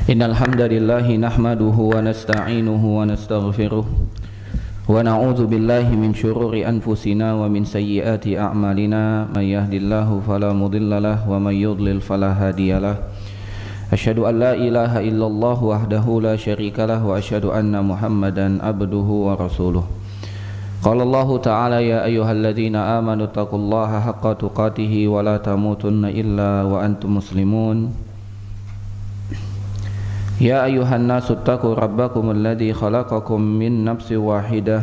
Innal hamdalillahi nahmaduhu wa nasta'inuhu wa nastaghfiruh wa na'udzu billahi min syururi anfusina wa min sayyiati a'malina may yahdihillahu fala mudhillalah wa may yudlil fala hadiyalah. Asyhadu an la ilaha illallah wahdahu la syarikalah wa asyhadu anna Muhammadan abduhu wa rasuluh. Qala Allah ta'ala ya ayyuhalladzina amanu taqullaha haqqa tuqatih wa la tamutunna illa wa antum muslimun. Ya ayuhan nasu taqu rabbakum alladhi khalaqakum min nafsin wahidah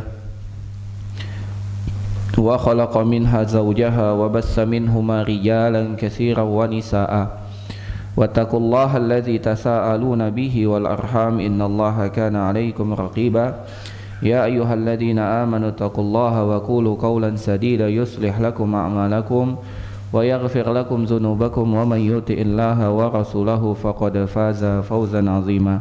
wa khalaqa minha zawjaha wa bassa minhuma rijalan katsiran wa nisaa wattaqullaha alladhi tasaaluna bihi wal arham innallaha kana 'alaykum raqiba. Ya ayyuhalladzina amanu taqullaha wa qulu qawlan sadida yuslih lakum a'malakum wa yaghfir lakum dzunubakum wa may yuti'illaha wa rasulahu faqad faza fawzan 'azima.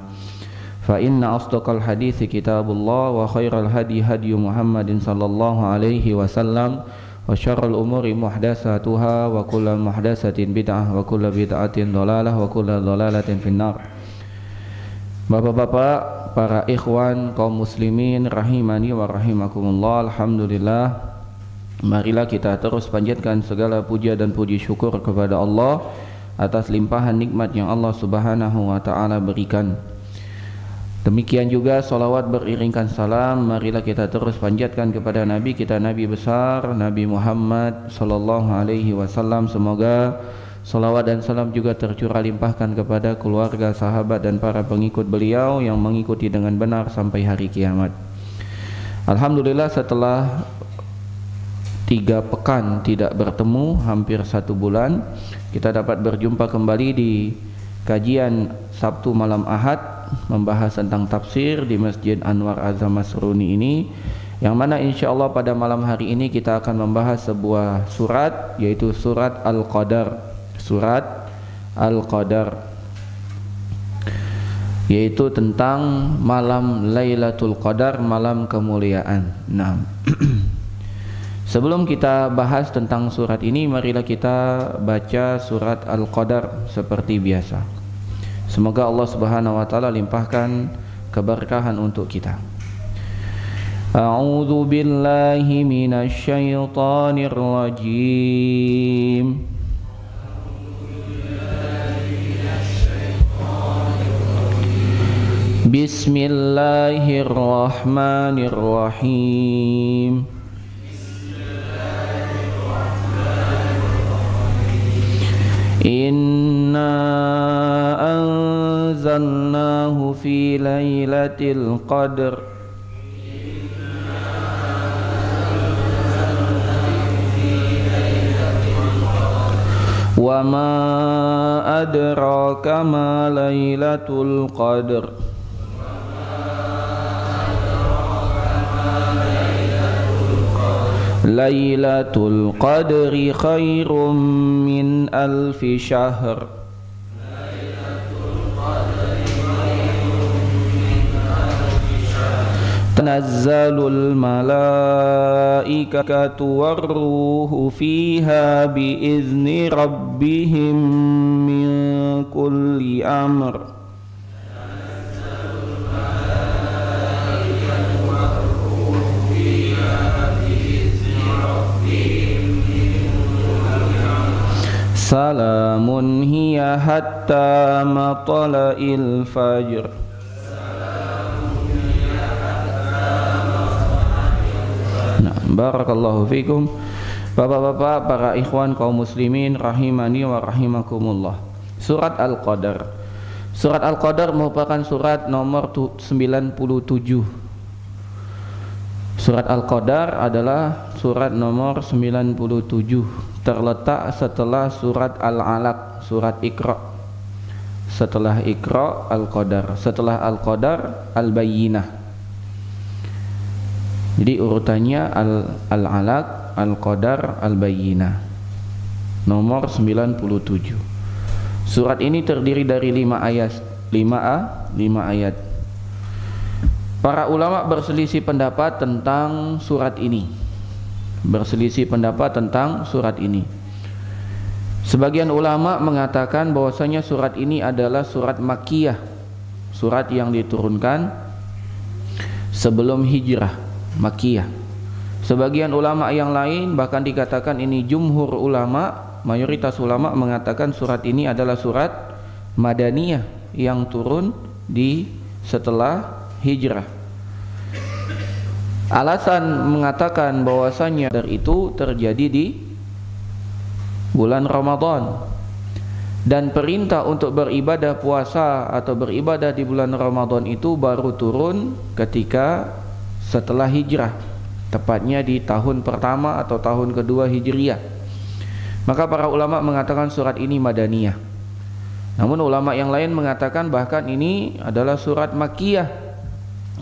Fa inna asdaqal hadithi kitabullah wa khairal hadi hadyu Muhammadin sallallahu alaihi wasallam wa syarrul umuri muhdatsatuha wa kullu muhdatsatin bid'ah wa kullu bid'atin dhalalah wa kullu dhalalatin finnar. Bapak-bapak, para ikhwan kaum muslimin rahimani wa rahimakumullah, alhamdulillah. Marilah kita terus panjatkan segala puja dan puji syukur kepada Allah atas limpahan nikmat yang Allah subhanahu wa ta'ala berikan. Demikian juga salawat beriringkan salam marilah kita terus panjatkan kepada Nabi kita, Nabi besar Nabi Muhammad sallallahu alaihi wasallam. Semoga salawat dan salam juga tercurah limpahkan kepada keluarga, sahabat dan para pengikut beliau yang mengikuti dengan benar sampai hari kiamat. Alhamdulillah, setelah 3 pekan tidak bertemu, hampir 1 bulan, kita dapat berjumpa kembali di kajian Sabtu malam Ahad membahas tentang tafsir di Masjid Anwar Azam Masruni ini, yang mana insyaallah pada malam hari ini kita akan membahas sebuah surat, yaitu surat Al-Qadar. Surat Al-Qadar yaitu tentang malam Lailatul Qadar, malam kemuliaan. Nah, sebelum kita bahas tentang surat ini, marilah kita baca surat Al-Qadar seperti biasa. Semoga Allah Subhanahu wa taala limpahkan keberkahan untuk kita. A'udzu billahi minasy syaithanir rajim. Bismillahirrahmanirrahim. Inna anzalnahu fi lailatul qadr wa ma adraka ma lailatul qadr. Lailatul qadri khairum min alfi syahr. Tanazzalul malaikatu warruhu fiha biizni rabbihim min kulli amr. Salamun hiya hatta matla'il fajr. Nah, barakallahu fikum. Bapak-bapak, para ikhwan kaum muslimin rahimani wa rahimakumullah. Surat Al-Qadar. Surat Al-Qadar merupakan surat nomor 97. Surat Al-Qadar adalah surat nomor 97, terletak setelah surat Al-Alaq, surat Iqra. Setelah Iqra, Al-Qadar. Setelah Al-Qadar, Al-Bayyinah. Jadi urutannya Al-Alaq, Al-Qadar, Al-Bayyinah. Nomor 97. Surat ini terdiri dari 5 ayat. 5 ayat. Para ulama berselisih pendapat tentang surat ini. Sebagian ulama mengatakan bahwasanya surat ini adalah surat Makkiyah, surat yang diturunkan sebelum hijrah, Makkiyah. Sebagian ulama yang lain bahkan dikatakan ini jumhur ulama, mayoritas ulama mengatakan surat ini adalah surat Madaniyah yang turun di setelah hijrah. Alasan mengatakan bahwasanya dari itu terjadi di bulan Ramadan, dan perintah untuk beribadah puasa atau beribadah di bulan Ramadan itu baru turun ketika setelah hijrah, tepatnya di tahun pertama atau tahun kedua Hijriyah. Maka para ulama mengatakan surat ini Madaniyah. Namun ulama yang lain mengatakan bahkan ini adalah surat Makkiyah.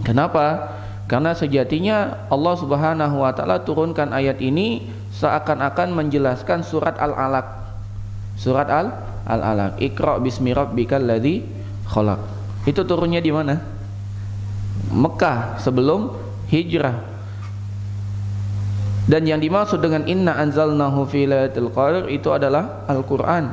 Kenapa? Karena sejatinya Allah Subhanahu wa taala turunkan ayat ini seakan-akan menjelaskan surat Al-Alaq. Surat Al-Alaq, Iqra bismi rabbikal ladzi khalaq. Itu turunnya di mana? Mekah sebelum hijrah. Dan yang dimaksud dengan inna anzalnahu fi lailatul qadar itu adalah Al-Qur'an.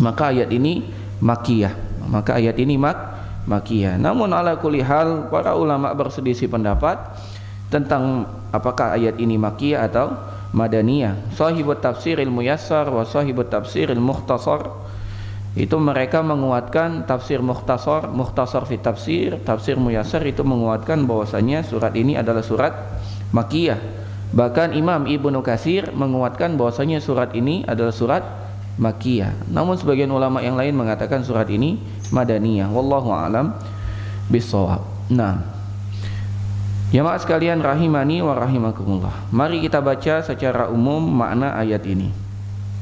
Maka ayat ini Makkiyah. Maka ayat ini Makkiyah. Namun ala kulli hal para ulama berselisih pendapat tentang apakah ayat ini Makkiyah atau Madaniyah. Shahibut tafsiril muyassar wa shahibut tafsiril mukhtasar, itu mereka menguatkan tafsir mukhtasar, mukhtasar fi tafsir, tafsir muyassar itu menguatkan bahwasanya surat ini adalah surat Makkiyah. Bahkan Imam Ibnu Katsir menguatkan bahwasanya surat ini adalah surat Makkiyah. Namun sebagian ulama yang lain mengatakan surat ini Madaniyah. Wallahu a'lam bissawab. Nah, jamaah sekalian rahimani wa rahimakumullah, mari kita baca secara umum makna ayat ini.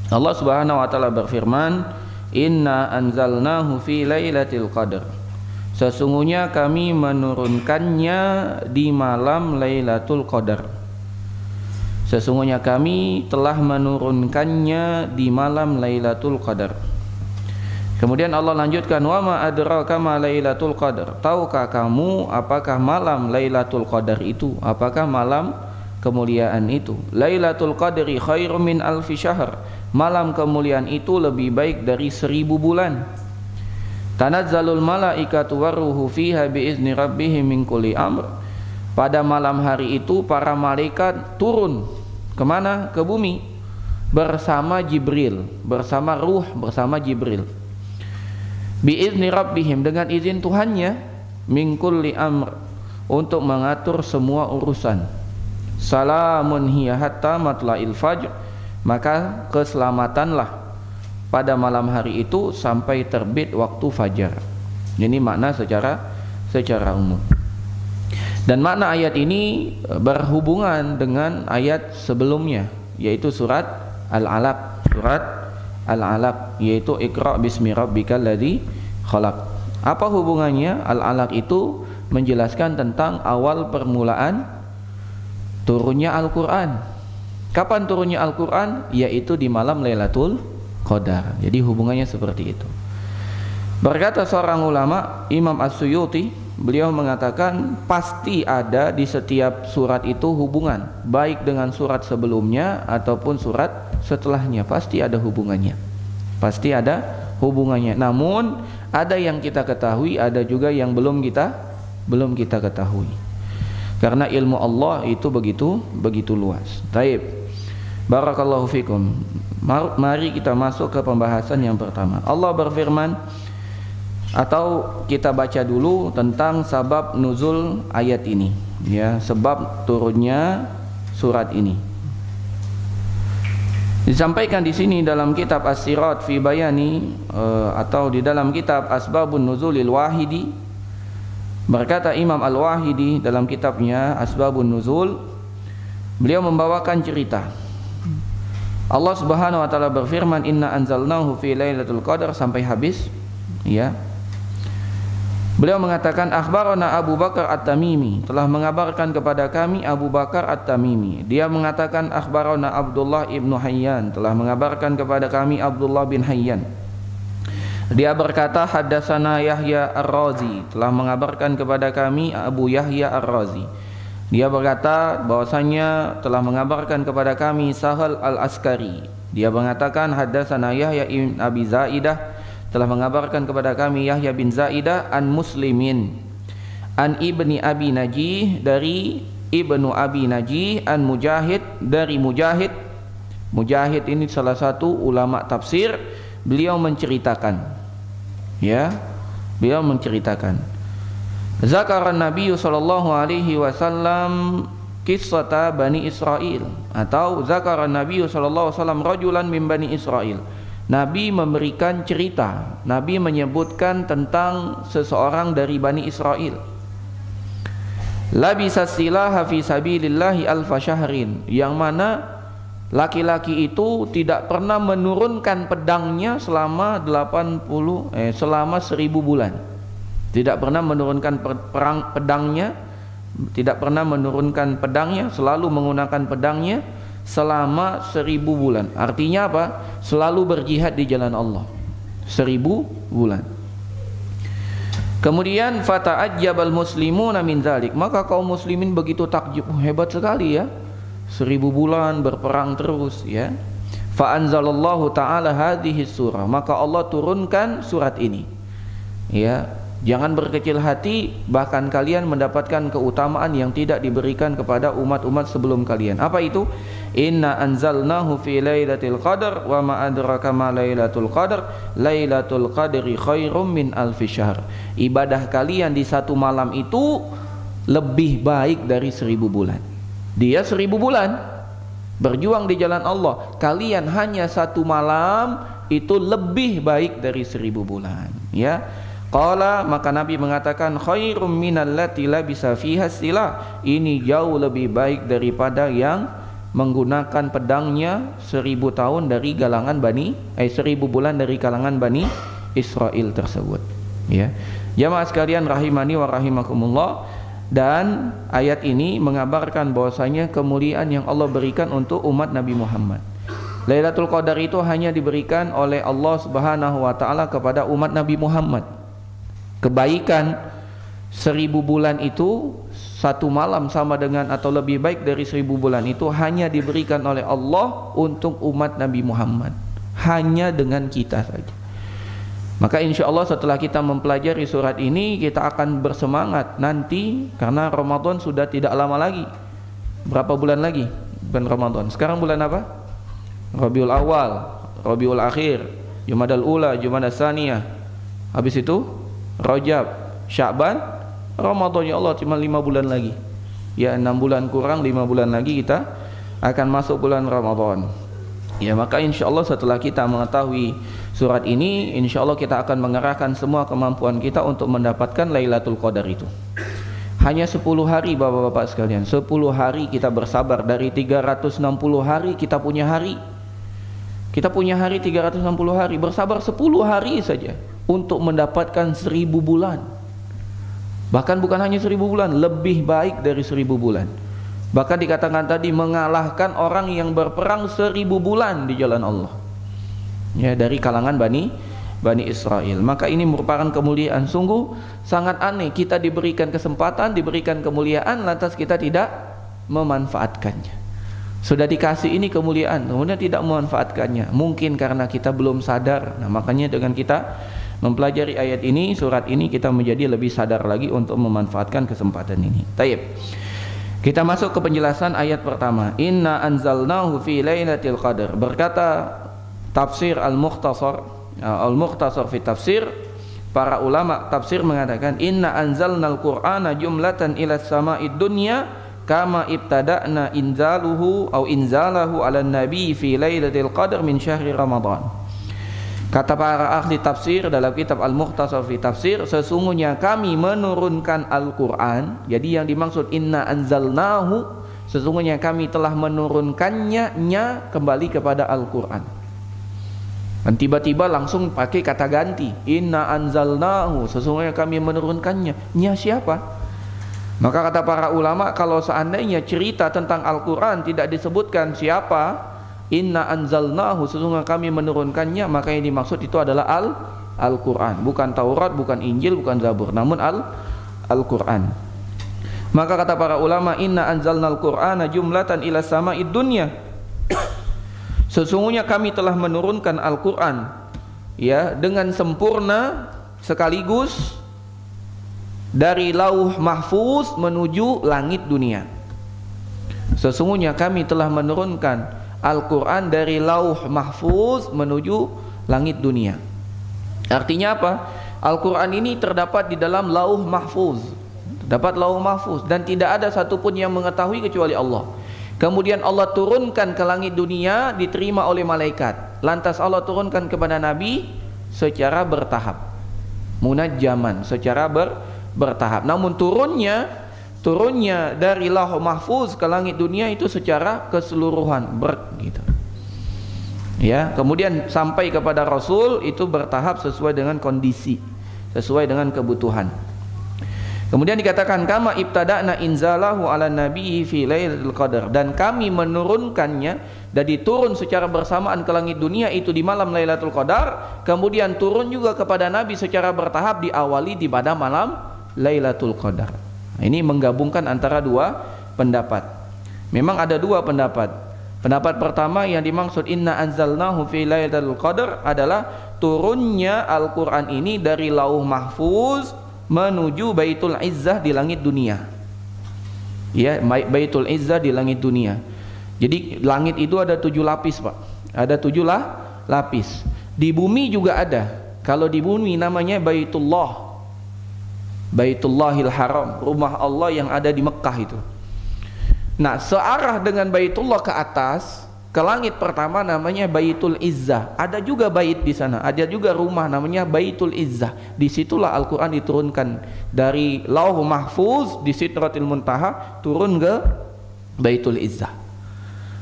Allah Subhanahu wa taala berfirman, inna anzalnahu fi lailatul qadar. Sesungguhnya kami menurunkannya di malam Lailatul Qadar. Sesungguhnya kami telah menurunkannya di malam Lailatul Qadar. Kemudian Allah lanjutkan, wa ma adraka ma Lailatul Qadar. Tahukah kamu apakah malam Lailatul Qadar itu? Apakah malam kemuliaan itu? Lailatul Qadri khairum min alfi syahr. Malam kemuliaan itu lebih baik dari 1000 bulan. Tanazzalul malaikatu waruhu fiha biizni rabbihim min kulli amr. Pada malam hari itu para malaikat turun kemana? Ke bumi bersama Jibril, bersama ruh, bersama Jibril. Biizni rabbihim, dengan izin Tuhannya, min kulli amr, untuk mengatur semua urusan. Salamun hiya hatta matla'il fajr, maka keselamatanlah pada malam hari itu sampai terbit waktu fajar. Ini makna secara umum. Dan makna ayat ini berhubungan dengan ayat sebelumnya, yaitu surat Al-Alaq. Surat Al-Alaq, yaitu Iqra bismi rabbikal ladzi khalaq. Apa hubungannya? Al-Alaq itu menjelaskan tentang awal permulaan turunnya Al-Quran. Kapan turunnya Al-Quran? Yaitu di malam Lailatul Qadar. Jadi hubungannya seperti itu. Berkata seorang ulama, Imam As-Suyuti, beliau mengatakan pasti ada di setiap surat itu hubungan, baik dengan surat sebelumnya ataupun surat setelahnya, pasti ada hubungannya. Pasti ada hubungannya. Namun ada yang kita ketahui, ada juga yang belum kita ketahui. Karena ilmu Allah itu begitu luas. Taib. Barakallahu fikum. Mari kita masuk ke pembahasan yang pertama. Allah berfirman, atau kita baca dulu tentang sabab nuzul ayat ini, ya, sebab turunnya surat ini. Disampaikan di sini dalam kitab As-Sirat fi Bayani, atau di dalam kitab Asbabun Nuzulil Wahidi, berkata Imam Al-Wahidi dalam kitabnya Asbabun Nuzul, beliau membawakan cerita Allah Subhanahu wa taala berfirman, inna anzalnahu fi lailatul qadar, sampai habis, ya. Beliau mengatakan, akhbarana Abu Bakar At-Tamimi, telah mengabarkan kepada kami Abu Bakar At-Tamimi. Dia mengatakan, akhbarana Abdullah ibnu Hayyan, telah mengabarkan kepada kami Abdullah bin Hayyan. Dia berkata, haddatsana Yahya Ar-Razi, telah mengabarkan kepada kami Abu Yahya Ar-Razi. Dia berkata bahwasanya telah mengabarkan kepada kami Sahal Al-Askari. Dia mengatakan, haddatsana Yahya ibn Abi Zaidah, telah mengabarkan kepada kami Yahya bin Zaidah an Muslimin an Ibni Abi Najih dari Ibnu Abi Najih an Mujahid dari Mujahid. Mujahid ini salah satu ulama tafsir. Beliau menceritakan, ya, beliau menceritakan Zakaran Nabi sallallahu alaihi wasallam kisah Bani Israel, atau Zakaran Nabi sallallahu alaihi wasallam rajulan min Bani Israel. Nabi memberikan cerita, Nabi menyebutkan tentang seseorang dari Bani Israel. Labisa silaha fi sabilillahi alfa syahrin, yang mana laki-laki itu tidak pernah menurunkan pedangnya selama 1000 bulan. Tidak pernah menurunkan pedangnya, tidak pernah menurunkan pedangnya, selalu menggunakan pedangnya selama 1000 bulan. Artinya apa? Selalu berjihad di jalan Allah 1000 bulan. Kemudian fata'ajjabal muslimuna min dzalik, maka kaum muslimin begitu takjub, hebat sekali ya, 1000 bulan berperang terus ya. Fa anzalallahu ta'ala hadhihi surah, maka Allah turunkan surat ini ya. Jangan berkecil hati, bahkan kalian mendapatkan keutamaan yang tidak diberikan kepada umat-umat sebelum kalian. Apa itu? Inna anzalnahu fi lailatul qadar wa ma adraka ma lailatul qadar, lailatul qadri khairum min alfi syahr. Ibadah kalian di satu malam itu lebih baik dari 1000 bulan. Dia 1000 bulan berjuang di jalan Allah, kalian hanya satu malam itu lebih baik dari 1000 bulan ya. Qala, maka Nabi mengatakan khairum minallati labisa fiha silah, ini jauh lebih baik daripada yang menggunakan pedangnya 1000 tahun dari kalangan 1000 bulan dari kalangan Bani Israel tersebut ya. Jamaah sekalian rahimani wa rahimakumullah, dan ayat ini mengabarkan bahwasanya kemuliaan yang Allah berikan untuk umat Nabi Muhammad. Lailatul Qadar itu hanya diberikan oleh Allah Subhanahu wa taala kepada umat Nabi Muhammad. Kebaikan 1000 bulan itu, satu malam sama dengan atau lebih baik dari 1000 bulan itu hanya diberikan oleh Allah untuk umat Nabi Muhammad, hanya dengan kita saja. Maka insya Allah setelah kita mempelajari surat ini, kita akan bersemangat nanti, karena Ramadan sudah tidak lama lagi. Berapa bulan lagi bulan Ramadan? Sekarang bulan apa? Rabiul Awal, Rabiul Akhir, Jumadal Ula, Jumadal Tsaniyah. Habis itu Rajab, Sya'ban, Ramadan. Ya Allah, cuma 5 bulan lagi ya, 6 bulan kurang 5 bulan lagi kita akan masuk bulan Ramadan ya. Maka insya Allah setelah kita mengetahui surat ini, insya Allah kita akan mengerahkan semua kemampuan kita untuk mendapatkan Lailatul Qadar itu. Hanya 10 hari bapak-bapak sekalian, 10 hari kita bersabar. Dari 360 hari kita punya hari, kita punya hari 360 hari, bersabar 10 hari saja untuk mendapatkan 1000 bulan. Bahkan bukan hanya 1000 bulan, lebih baik dari 1000 bulan. Bahkan dikatakan tadi mengalahkan orang yang berperang 1000 bulan di jalan Allah ya, dari kalangan Bani Israel. Maka ini merupakan kemuliaan. Sungguh sangat aneh kita diberikan kesempatan, diberikan kemuliaan, lantas kita tidak memanfaatkannya. Sudah dikasih ini kemuliaan, kemudian tidak memanfaatkannya, mungkin karena kita belum sadar. Nah, makanya dengan kita mempelajari ayat ini, surat ini, kita menjadi lebih sadar lagi untuk memanfaatkan kesempatan ini. Taib. Kita masuk ke penjelasan ayat pertama. Inna anzalnahu fi lailatul qadar. Berkata tafsir Al-Mukhtasar fi tafsir, para ulama tafsir mengatakan inna anzalnal qur'ana jumlatan ila sama'id dunya kama ibtada'na inzaluhu atau inzalahu ala nabi fi lailatul qadar min syahri Ramadan. Kata para ahli tafsir dalam kitab Al-Mukhtasar fi tafsir, sesungguhnya kami menurunkan Al-Quran. Jadi yang dimaksud inna anzalnahu, sesungguhnya kami telah menurunkannya, kembali kepada Al-Quran. Dan tiba-tiba langsung pakai kata ganti, inna anzalnahu, sesungguhnya kami menurunkannya. Nya siapa? Maka kata para ulama, kalau seandainya cerita tentang Al-Quran tidak disebutkan siapa, inna anzalnahu, sesungguhnya kami menurunkannya, maka yang dimaksud itu adalah Al-Quran, bukan Taurat, bukan Injil, bukan Zabur, namun Al-Quran. Maka kata para ulama, inna anzalnal Qur'ana jumlatan ila sama'id dunya, sesungguhnya kami telah menurunkan Al-Quran ya dengan sempurna sekaligus dari lauh mahfuz menuju langit dunia. Sesungguhnya kami telah menurunkan Al-Quran dari lauh mahfuz menuju langit dunia. Artinya apa? Al-Quran ini terdapat di dalam lauh mahfuz, terdapat lauh mahfuz, dan tidak ada satupun yang mengetahui kecuali Allah. Kemudian Allah turunkan ke langit dunia, diterima oleh malaikat. Lantas Allah turunkan kepada Nabi secara bertahap, munajjaman, secara bertahap. Namun turunnya dari lauh mahfuz ke langit dunia itu secara keseluruhan, gitu. Ya, kemudian sampai kepada Rasul itu bertahap sesuai dengan kondisi, sesuai dengan kebutuhan. Kemudian dikatakan kama ibtada'na inzalahu ala nabiyyi fi lailatul qadar, dan kami menurunkannya dan diturun secara bersamaan ke langit dunia itu di malam Lailatul Qadar, kemudian turun juga kepada Nabi secara bertahap, diawali di pada malam Lailatul Qadar. Ini menggabungkan antara dua pendapat. Memang ada dua pendapat. Pendapat pertama yang dimaksud inna anzalnahu fi lailatul qadar adalah turunnya Al-Quran ini dari lauh mahfuz menuju Baitul Izzah di langit dunia. Ya, Baitul Izzah di langit dunia. Jadi langit itu ada 7 lapis, Pak. Ada 7 lapis. Di bumi juga ada. Kalau di bumi namanya Baitullah, Baitullahil Haram, rumah Allah yang ada di Mekah itu. Nah, searah dengan Baitullah ke atas, ke langit pertama namanya Baitul Izzah. Ada juga bait di sana, ada juga rumah namanya Baitul Izzah. Disitulah Al-Quran diturunkan dari Lauh Mahfuz di Sidratil Muntaha turun ke Baitul Izzah.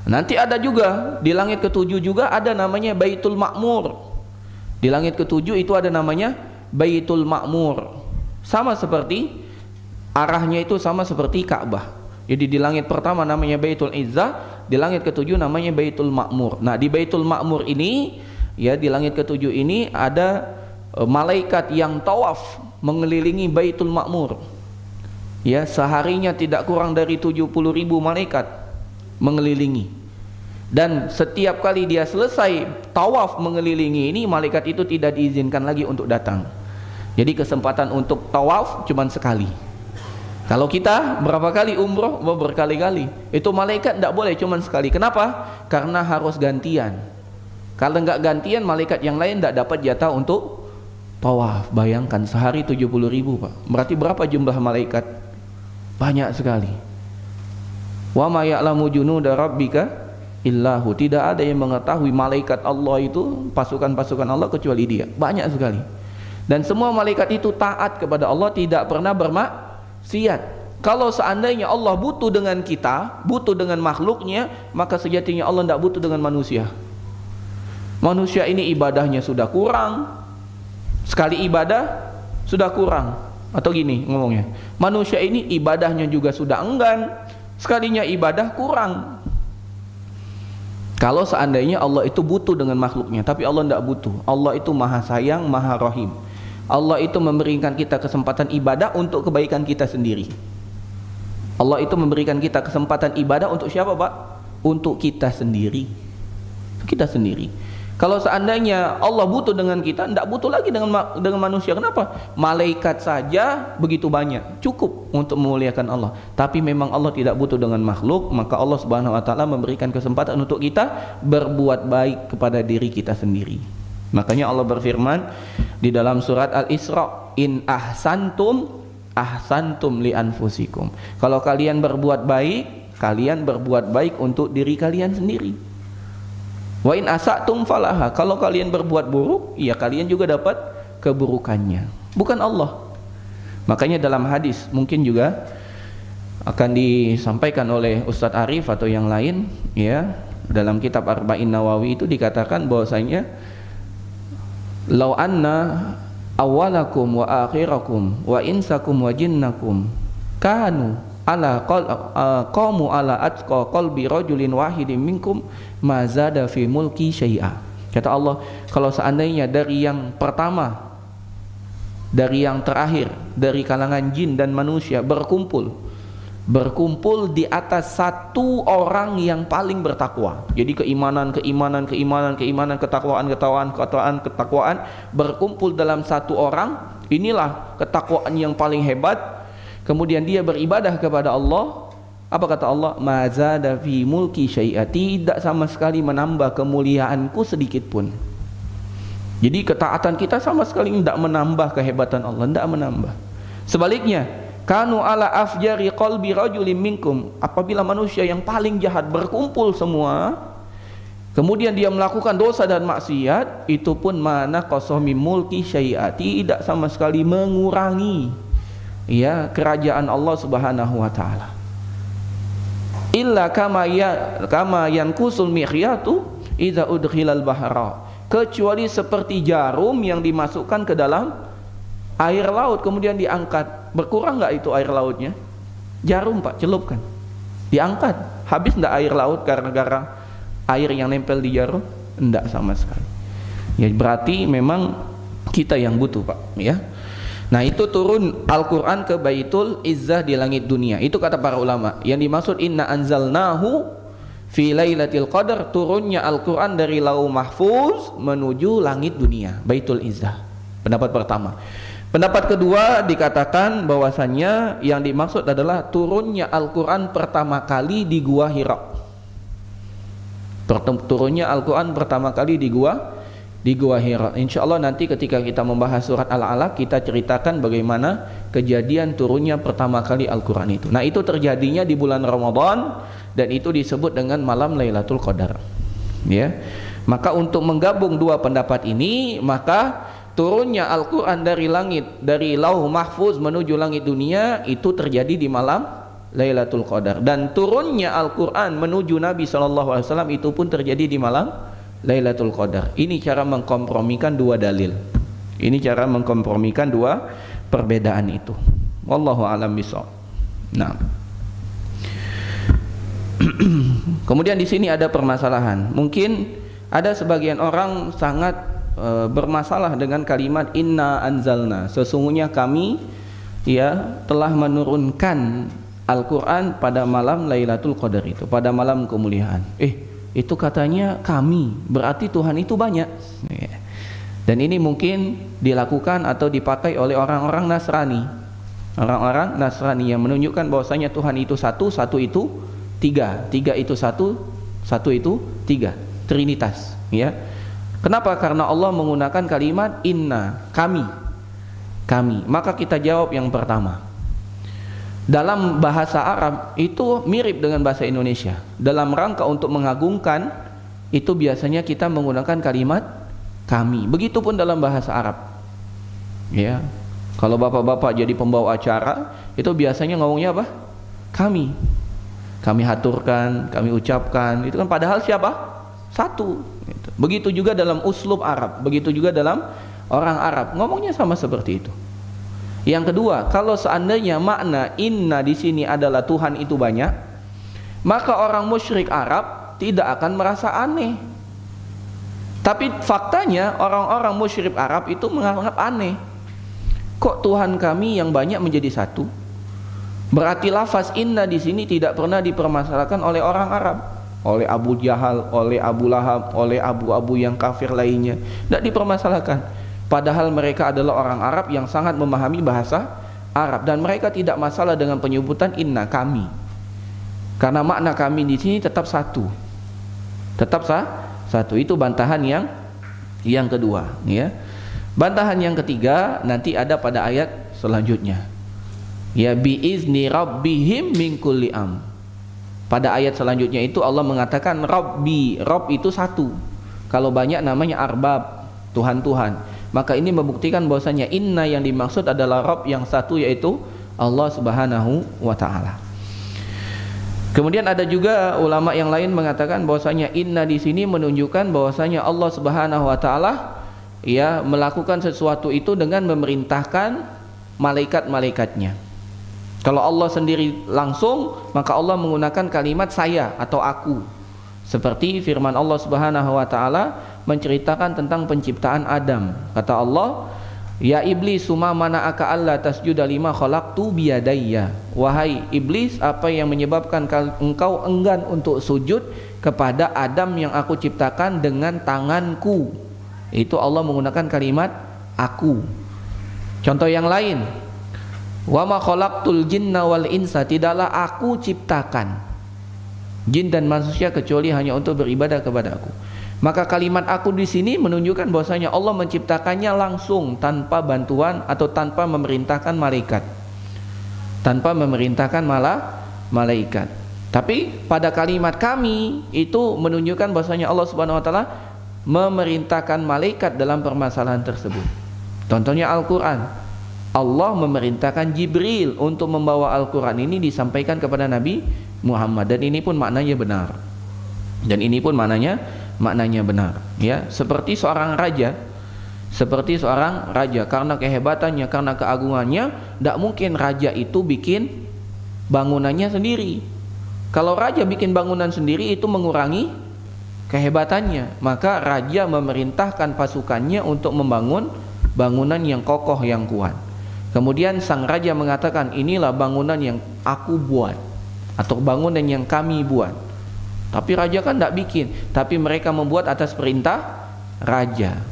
Nanti ada juga di langit ke-7 juga ada namanya Baitul Ma'mur. Di langit ke-7 itu ada namanya Baitul Ma'mur. Sama seperti arahnya itu sama seperti Ka'bah. Jadi di langit pertama namanya Baitul Izzah, di langit ke-7 namanya Baitul Ma'mur. Nah, di Baitul Ma'mur ini, ya di langit ke-7 ini ada malaikat yang tawaf mengelilingi Baitul Ma'mur. Ya, seharinya tidak kurang dari 70.000 malaikat mengelilingi. Dan setiap kali dia selesai tawaf mengelilingi ini, malaikat itu tidak diizinkan lagi untuk datang. Jadi kesempatan untuk tawaf cuma sekali. Kalau kita berapa kali umroh, berkali-kali. Itu malaikat tidak boleh cuma sekali. Kenapa? Karena harus gantian. Kalau nggak gantian, malaikat yang lain tidak dapat jatah untuk tawaf. Bayangkan sehari 70.000, Pak. Berarti berapa jumlah malaikat? Banyak sekali. Wa ma ya'lamu junuda rabbika illahu. Tidak ada yang mengetahui malaikat Allah itu, pasukan-pasukan Allah kecuali Dia. Banyak sekali. Dan semua malaikat itu taat kepada Allah, tidak pernah bermaksiat. Kalau seandainya Allah butuh dengan kita, butuh dengan makhluknya, maka sejatinya Allah tidak butuh dengan manusia. Manusia ini ibadahnya sudah kurang, sekali ibadah sudah kurang. Atau gini ngomongnya, manusia ini ibadahnya juga sudah enggan, sekalinya ibadah kurang. Kalau seandainya Allah itu butuh dengan makhluknya, tapi Allah tidak butuh. Allah itu maha sayang, maha rahim. Allah itu memberikan kita kesempatan ibadah untuk kebaikan kita sendiri. Allah itu memberikan kita kesempatan ibadah untuk siapa, Pak? Untuk kita sendiri. Kita sendiri. Kalau seandainya Allah butuh dengan kita, tidak butuh lagi dengan manusia. Kenapa? Malaikat saja begitu banyak, cukup untuk memuliakan Allah. Tapi memang Allah tidak butuh dengan makhluk, maka Allah Subhanahu wa taala memberikan kesempatan untuk kita berbuat baik kepada diri kita sendiri. Makanya Allah berfirman di dalam surat Al-Isra, in ahsantum ahsantum li anfusikum. Kalau kalian berbuat baik, kalian berbuat baik untuk diri kalian sendiri. Wa in asatum falaha. Kalau kalian berbuat buruk, ya kalian juga dapat keburukannya, bukan Allah. Makanya dalam hadis mungkin juga akan disampaikan oleh Ustadz Arif atau yang lain, ya, dalam kitab Arba'in Nawawi itu dikatakan bahwasanya lau anna awalakum wa akhirakum wa insakum wa jinnakum kanu ala qamu ala atqa qalbi rajulin wahidin minkum ma zada fi mulki syai'a. Kata Allah, kalau seandainya dari yang pertama, dari yang terakhir, dari kalangan jin dan manusia berkumpul berkumpul di atas satu orang yang paling bertakwa. Jadi ketakwaan berkumpul dalam satu orang. Inilah ketakwaan yang paling hebat. Kemudian dia beribadah kepada Allah. Apa kata Allah? Ma zada fi mulki syai'a, tidak sama sekali menambah kemuliaanku sedikit pun. Jadi ketaatan kita sama sekali tidak menambah kehebatan Allah, tidak menambah. Sebaliknya, kanu ala afjari qalbi rajulin minkum, apabila manusia yang paling jahat berkumpul semua, kemudian dia melakukan dosa dan maksiat, itu pun mana qasami mulki syai'a, tidak sama sekali mengurangi ya kerajaan Allah Subhanahu wa taala. Illa kama yankusul mikhyatu idza udkhilal bahra, kecuali seperti jarum yang dimasukkan ke dalam air laut kemudian diangkat. Berkurang nggak itu air lautnya? Jarum Pak, celupkan, diangkat, habis nggak air laut gara-gara air yang nempel di jarum? Enggak sama sekali. Ya berarti memang kita yang butuh Pak ya. Nah itu turun Al-Quran ke Baitul Izzah di langit dunia. Itu kata para ulama. Yang dimaksud inna anzalnahu fi lailatul qadar, turunnya Al-Quran dari Lauh Mahfuz menuju langit dunia, Baitul Izzah. Pendapat pertama. Pendapat kedua dikatakan bahwasannya yang dimaksud adalah turunnya Al-Quran pertama kali di Gua Hira. Turunnya Al-Quran pertama kali di Gua Hira. Insya Allah nanti ketika kita membahas surat Al-Alaq, kita ceritakan bagaimana kejadian turunnya pertama kali Al-Quran itu. Nah itu terjadinya di bulan Ramadan dan itu disebut dengan malam Lailatul Qadar ya. Maka untuk menggabung dua pendapat ini, maka turunnya Al-Quran dari langit, dari Lauh Mahfuz menuju langit dunia, itu terjadi di malam Lailatul Qadar. Dan turunnya Al-Quran menuju Nabi SAW itu pun terjadi di malam Lailatul Qadar. Ini cara mengkompromikan dua dalil. Ini cara mengkompromikan dua perbedaan itu. Wallahu a'lam bishawab. Nah. Kemudian di sini ada permasalahan. Mungkin ada sebagian orang sangat bermasalah dengan kalimat inna anzalna. Sesungguhnya kami ya telah menurunkan Al-Quran pada malam Lailatul Qadar itu, pada malam kemuliaan. Itu katanya kami, berarti Tuhan itu banyak. Dan ini mungkin dilakukan atau dipakai oleh orang-orang Nasrani. Orang-orang Nasrani yang menunjukkan bahwasanya Tuhan itu satu, satu itu tiga, tiga itu satu, satu itu tiga, Trinitas ya. Kenapa? Karena Allah menggunakan kalimat inna, kami. Maka kita jawab yang pertama. Dalam bahasa Arab itu mirip dengan bahasa Indonesia. Dalam rangka untuk mengagungkan itu biasanya kita menggunakan kalimat kami. Begitupun dalam bahasa Arab. Ya. Kalau bapak-bapak jadi pembawa acara, itu biasanya ngomongnya apa? Kami. Kami haturkan, kami ucapkan. Itu kan padahal siapa? Satu. Begitu juga dalam uslub Arab, begitu juga dalam orang Arab. Ngomongnya sama seperti itu. Yang kedua, kalau seandainya makna inna di sini adalah Tuhan itu banyak, maka orang musyrik Arab tidak akan merasa aneh. Tapi faktanya orang-orang musyrik Arab itu menganggap aneh. Kok Tuhan kami yang banyak menjadi satu? Berarti lafaz inna di sini tidak pernah dipermasalahkan oleh orang Arab, oleh Abu Jahal, oleh Abu Lahab, oleh abu-abu yang kafir lainnya. Tidak dipermasalahkan. Padahal mereka adalah orang Arab yang sangat memahami bahasa Arab dan mereka tidak masalah dengan penyebutan inna, kami. Karena makna kami di sini tetap satu. Tetap satu. Itu bantahan yang kedua ya. Bantahan yang ketiga nanti ada pada ayat selanjutnya. Ya biizni rabbihim min kulli am. Pada ayat selanjutnya itu Allah mengatakan Rabbi, Rabb itu satu. Kalau banyak namanya arbab, Tuhan-Tuhan. Maka ini membuktikan bahwasanya inna yang dimaksud adalah Rabb yang satu, yaitu Allah Subhanahu wa taala. Kemudian ada juga ulama yang lain mengatakan bahwasanya inna di sini menunjukkan bahwasanya Allah Subhanahu wa taala ya melakukan sesuatu itu dengan memerintahkan malaikat-malaikatnya. Kalau Allah sendiri langsung, maka Allah menggunakan kalimat saya atau aku. Seperti firman Allah Subhanahu wa taala menceritakan tentang penciptaan Adam. Kata Allah, Ya iblis, suma mana'aka alla tasjuda lima khalaqtu biyadayya. Wahai iblis, apa yang menyebabkan engkau enggan untuk sujud kepada Adam yang aku ciptakan dengan tanganku? Itu Allah menggunakan kalimat aku. Contoh yang lain, wa ma khalaqtul jinna wal insa, tidaklah aku ciptakan jin dan manusia kecuali hanya untuk beribadah kepada aku. Maka kalimat aku di sini menunjukkan bahwasanya Allah menciptakannya langsung tanpa bantuan atau tanpa memerintahkan malaikat. Tanpa memerintahkan malaikat. Tapi pada kalimat kami itu menunjukkan bahwasanya Allah Subhanahu wa taala memerintahkan malaikat dalam permasalahan tersebut. Contohnya Al-Qur'an. Allah memerintahkan Jibril untuk membawa Al-Qur'an ini disampaikan kepada Nabi Muhammad, dan ini pun maknanya benar. Dan ini pun maknanya benar, ya. Seperti seorang raja karena kehebatannya, karena keagungannya, tidak mungkin raja itu bikin bangunannya sendiri. Kalau raja bikin bangunan sendiri itu mengurangi kehebatannya. Maka raja memerintahkan pasukannya untuk membangun bangunan yang kokoh, yang kuat. Kemudian sang raja mengatakan, inilah bangunan yang aku buat atau bangunan yang kami buat. Tapi raja kan tidak bikin, tapi mereka membuat atas perintah raja.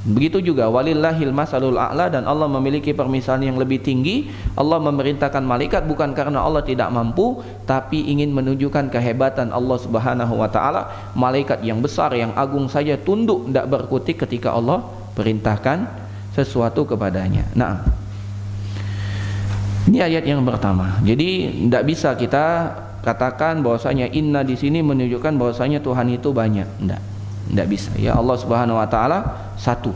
Begitu juga walillahil masalul a'la, dan Allah memiliki permisalan yang lebih tinggi. Allah memerintahkan malaikat bukan karena Allah tidak mampu, tapi ingin menunjukkan kehebatan Allah Subhanahu wa taala. Malaikat yang besar, yang agung saja tunduk, tidak berkutik ketika Allah perintahkan sesuatu kepadanya. Nah, ini ayat yang pertama. Jadi tidak bisa kita katakan bahwasanya inna di sini menunjukkan bahwasanya Tuhan itu banyak. Tidak bisa. Ya, Allah Subhanahu wa taala satu.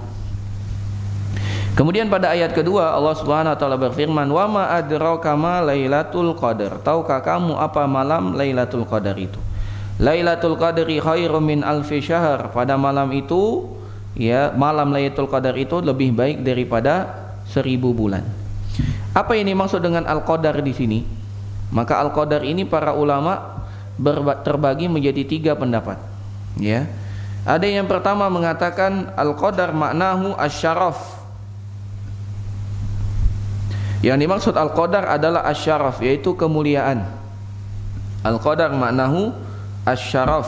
Kemudian pada ayat kedua Allah Subhanahu wa taala berfirman, "Wa ma adraka ma Lailatul Qadar." Tahukah kamu apa malam Lailatul Qadar itu? Lailatul Qadri khairum min alfi syahr. Pada malam itu, ya, malam Lailatul Qadar itu lebih baik daripada 1000 bulan. Apa ini maksud dengan Al-Qadar di sini? Maka Al-Qadar ini para ulama terbagi menjadi 3 pendapat. Ya. Ada yang pertama mengatakan Al-Qadar maknahu asyaraf. Yang dimaksud Al-Qadar adalah asyaraf, yaitu kemuliaan. Al-Qadar maknahu asyaraf,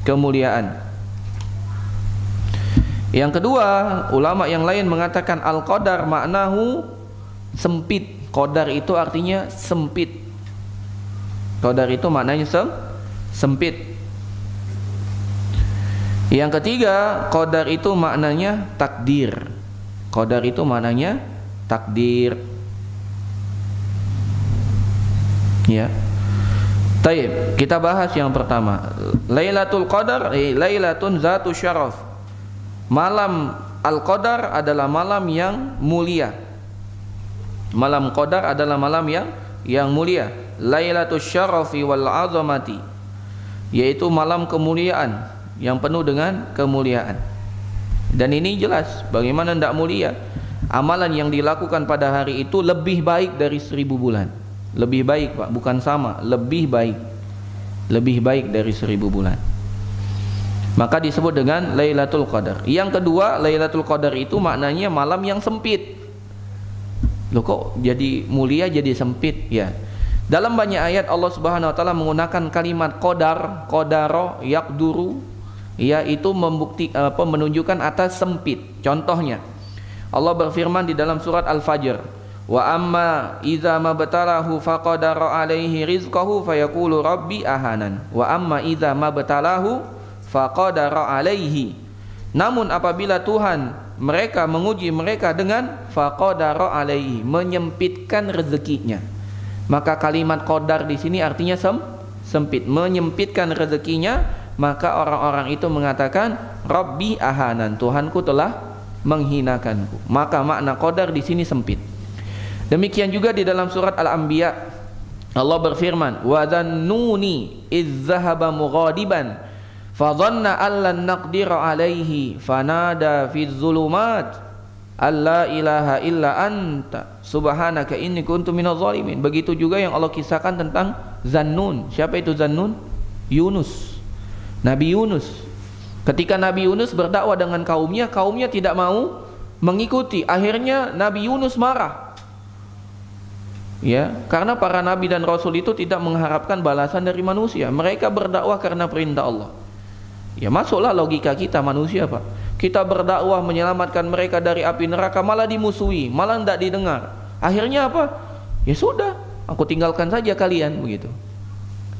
kemuliaan. Yang kedua, ulama yang lain mengatakan Al-Qadar maknahu sempit. Qadar itu artinya sempit. Qadar itu maknanya sempit. Yang ketiga, qadar itu maknanya takdir. Qadar itu maknanya takdir. Ya. Taib, kita bahas yang pertama. Lailatul Qadar, lailatun zatu syaraf. Malam Al-Qadar adalah malam yang mulia. Malam Qadar adalah malam yang mulia. Lailatul syarafi wal azamati, yaitu malam kemuliaan yang penuh dengan kemuliaan. Dan ini jelas bagaimana tidak mulia. Amalan yang dilakukan pada hari itu lebih baik dari 1000 bulan. Lebih baik, Pak, bukan sama, lebih baik. Lebih baik dari 1000 bulan. Maka disebut dengan Lailatul Qadar. Yang kedua, Lailatul Qadar itu maknanya malam yang sempit. Loh, kok jadi mulia jadi sempit? Ya. Dalam banyak ayat Allah Subhanahu wa taala menggunakan kalimat qadar, qadara, yaqduru, yaitu menunjukkan atas sempit. Contohnya, Allah berfirman di dalam surat Al-Fajr, "Wa amma idza mabtalahu faqadara alaihi rizqahu fayaqulu rabbi ahanan." Wa amma idza mabtalahu faqadara alaihi. Namun apabila Tuhan mereka menguji mereka dengan faqadara alaihi, menyempitkan rezekinya. Maka kalimat qadar di sini artinya sempit, menyempitkan rezekinya. Maka orang-orang itu mengatakan Rabbi ahanan, Tuhanku telah menghinakanku. Maka makna qadar di sini sempit. Demikian juga di dalam surat Al-Anbiya Allah berfirman, wa dhannuni idz zahaba mughadiban fadhanna allan naqdira alaihi fanada fi dzulumat alla ilaha illa anta subhanaka inni kuntu minadh dhalimin. Begitu juga yang Allah kisahkan tentang Zannun. Siapa itu Zannun? Yunus, Nabi Yunus. Ketika Nabi Yunus berdakwah dengan kaumnya, kaumnya tidak mau mengikuti. Akhirnya Nabi Yunus marah. Ya, karena para nabi dan rasul itu tidak mengharapkan balasan dari manusia. Mereka berdakwah karena perintah Allah. Ya, masuklah logika kita manusia, Pak. Kita berdakwah menyelamatkan mereka dari api neraka, malah dimusuhi, malah tidak didengar. Akhirnya apa? Ya sudah, aku tinggalkan saja kalian, begitu.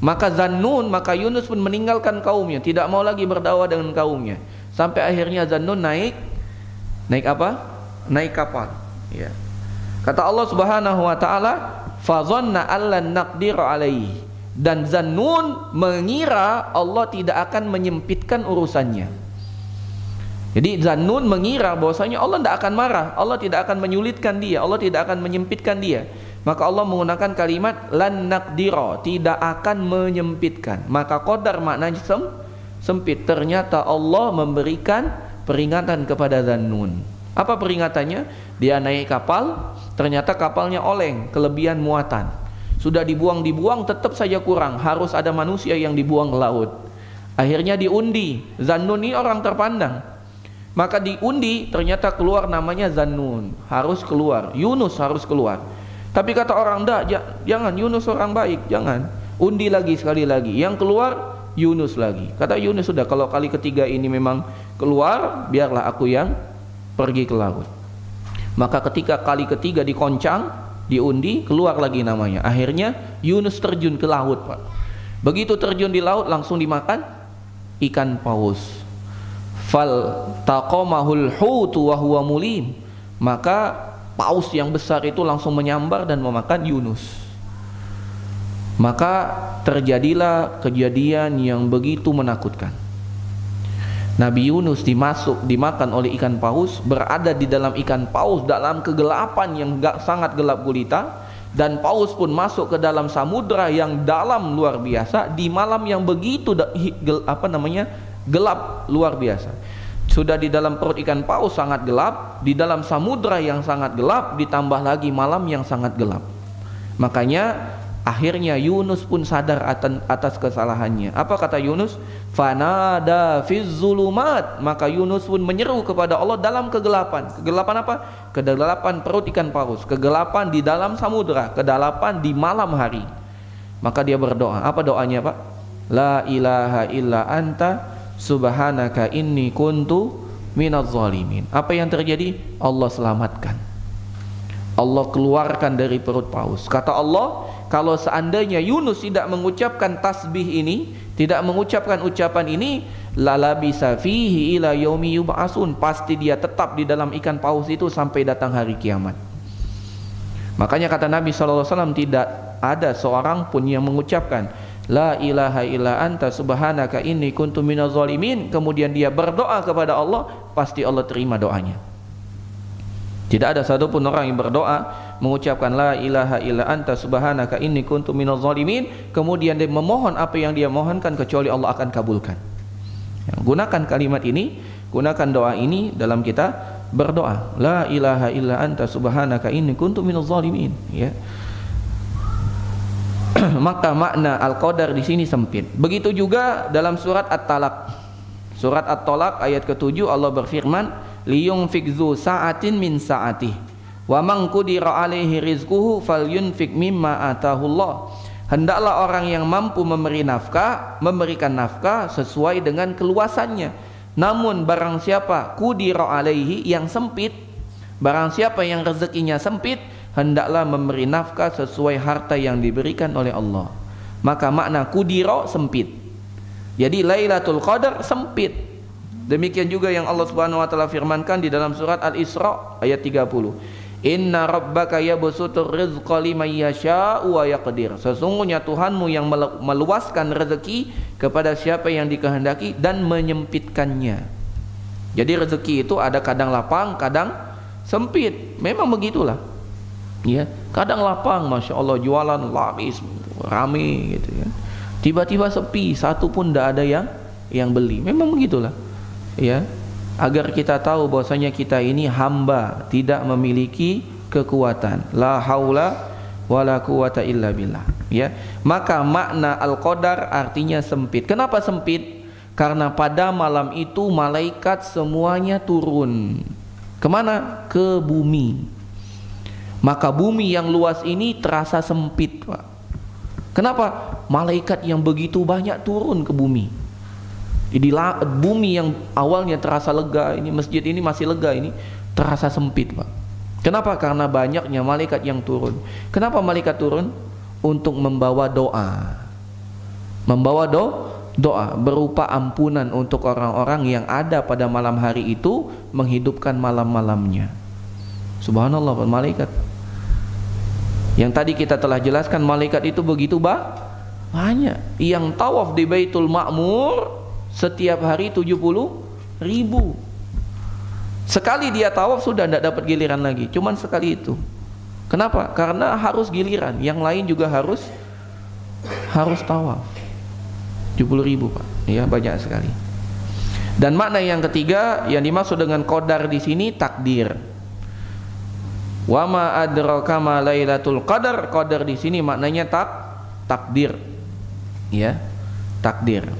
Maka Zannun, maka Yunus pun meninggalkan kaumnya, tidak mau lagi berdakwah dengan kaumnya. Sampai akhirnya Zannun naik apa? Naik kapal. Ya. Kata Allah Subhanahu wa taala, fa dhanna allan naqdir alaihi. Dan Zannun mengira Allah tidak akan menyempitkan urusannya. Jadi Zannun mengira bahwasanya Allah tidak akan marah, Allah tidak akan menyulitkan dia, Allah tidak akan menyempitkan dia. Maka Allah menggunakan kalimat lan naqdira, tidak akan menyempitkan. Maka qadar maknanya sempit. Ternyata Allah memberikan peringatan kepada Zannun. Apa peringatannya? Dia naik kapal, ternyata kapalnya oleng, kelebihan muatan. Sudah dibuang tetap saja kurang, harus ada manusia yang dibuang ke laut. Akhirnya diundi, Zannun ini orang terpandang. Maka diundi, ternyata keluar namanya Zannun, harus keluar. Yunus harus keluar. Tapi kata orang, jangan, Yunus orang baik, jangan. Undi lagi sekali lagi, yang keluar Yunus lagi. Kata Yunus, sudah, kalau kali ketiga ini memang keluar, biarlah aku yang pergi ke laut. Maka ketika kali ketiga dikoncang, diundi, keluar lagi namanya. Akhirnya Yunus terjun ke laut, Pak. Begitu terjun di laut, langsung dimakan ikan paus. Fal taqamahul hutu wa huwa mulim. Maka paus yang besar itu langsung menyambar dan memakan Yunus. Maka terjadilah kejadian yang begitu menakutkan. Nabi Yunus dimakan oleh ikan paus, berada di dalam ikan paus dalam kegelapan yang sangat gelap gulita, dan paus pun masuk ke dalam samudra yang dalam luar biasa di malam yang begitu gelap luar biasa. Sudah di dalam perut ikan paus sangat gelap, di dalam samudra yang sangat gelap, ditambah lagi malam yang sangat gelap. Makanya akhirnya Yunus pun sadar atas kesalahannya. Apa kata Yunus? Fanada fiz zulumat. Maka Yunus pun menyeru kepada Allah dalam kegelapan. Kegelapan apa? Kegelapan perut ikan paus, kegelapan di dalam samudra, kegelapan di malam hari. Maka dia berdoa. Apa doanya, Pak? La ilaha illa anta subhanaka inni kuntu minaz zalimin. Apa yang terjadi? Allah selamatkan. Allah keluarkan dari perut paus. Kata Allah, kalau seandainya Yunus tidak mengucapkan tasbih ini, tidak mengucapkan ucapan ini, lalabisa fihi ila yaumi yub'atsun, pasti dia tetap di dalam ikan paus itu sampai datang hari kiamat. Makanya kata Nabi SAW, tidak ada seorang pun yang mengucapkan la ilaha illa anta subhanaka inni kuntu minaz zalimin, kemudian dia berdoa kepada Allah, pasti Allah terima doanya. Tidak ada satupun orang yang berdoa mengucapkan la ilaha illa anta subhanaka inni kuntu minaz zalimin, kemudian dia memohon apa yang dia mohonkan, kecuali Allah akan kabulkan. Gunakan kalimat ini, gunakan doa ini dalam kita berdoa. La ilaha illa anta subhanaka inni kuntu minaz zalimin, ya. Maka makna al-qadar di sini sempit. Begitu juga dalam surat At-Talaq. Surat At-Talaq ayat ke-7 Allah berfirman, liyunfik zu sa'atin min sa'atih wa man qudira alaihi rizquhu falyunfik mimma atahullah. Hendaklah orang yang mampu memberikan nafkah sesuai dengan keluasannya. Namun barang siapa qudira alaihi, yang sempit, barang siapa yang rezekinya sempit, hendaklah memberi nafkah sesuai harta yang diberikan oleh Allah. Maka makna qudira sempit. Jadi Lailatul Qadar sempit. Demikian juga yang Allah Subhanahu wa taala firmankan di dalam surat Al-Isra ayat 30. Inna rabbaka yabsutur rizqa liman yasha'u wa yaqdir. Sesungguhnya Tuhanmu yang meluaskan rezeki kepada siapa yang dikehendaki dan menyempitkannya. Jadi rezeki itu ada kadang lapang, kadang sempit. Memang begitulah. Ya, kadang lapang, masya Allah, jualan laris, rame gitu ya. Tiba-tiba sepi, satu pun tidak ada yang beli. Memang begitulah. Ya, agar kita tahu bahwasanya kita ini hamba, tidak memiliki kekuatan. La haula wala quwata illa billah. Ya, maka makna al-qadar artinya sempit. Kenapa sempit? Karena pada malam itu malaikat semuanya turun Kemana? Ke bumi. Maka bumi yang luas ini terasa sempit, Pak. Kenapa? Malaikat yang begitu banyak turun ke bumi. Di bumi yang awalnya terasa lega, ini masjid ini masih lega, ini terasa sempit, Pak. Kenapa? Karena banyaknya malaikat yang turun. Kenapa malaikat turun? Untuk membawa doa. Membawa doa berupa ampunan untuk orang-orang yang ada pada malam hari itu, menghidupkan malam-malamnya. Subhanallah, Pak, malaikat. Yang tadi kita telah jelaskan, malaikat itu begitu banyak. Yang tawaf di Baitul Ma'mur setiap hari 70.000. Sekali dia tawaf sudah tidak dapat giliran lagi, cuman sekali itu. Kenapa? Karena harus giliran, yang lain juga harus tawaf. 70.000, Pak. Ya, banyak sekali. Dan makna yang ketiga yang dimaksud dengan qadar di sini takdir. Wa ma adraka ma lailatul qadar. Qadar di sini maknanya takdir. Ya, takdir.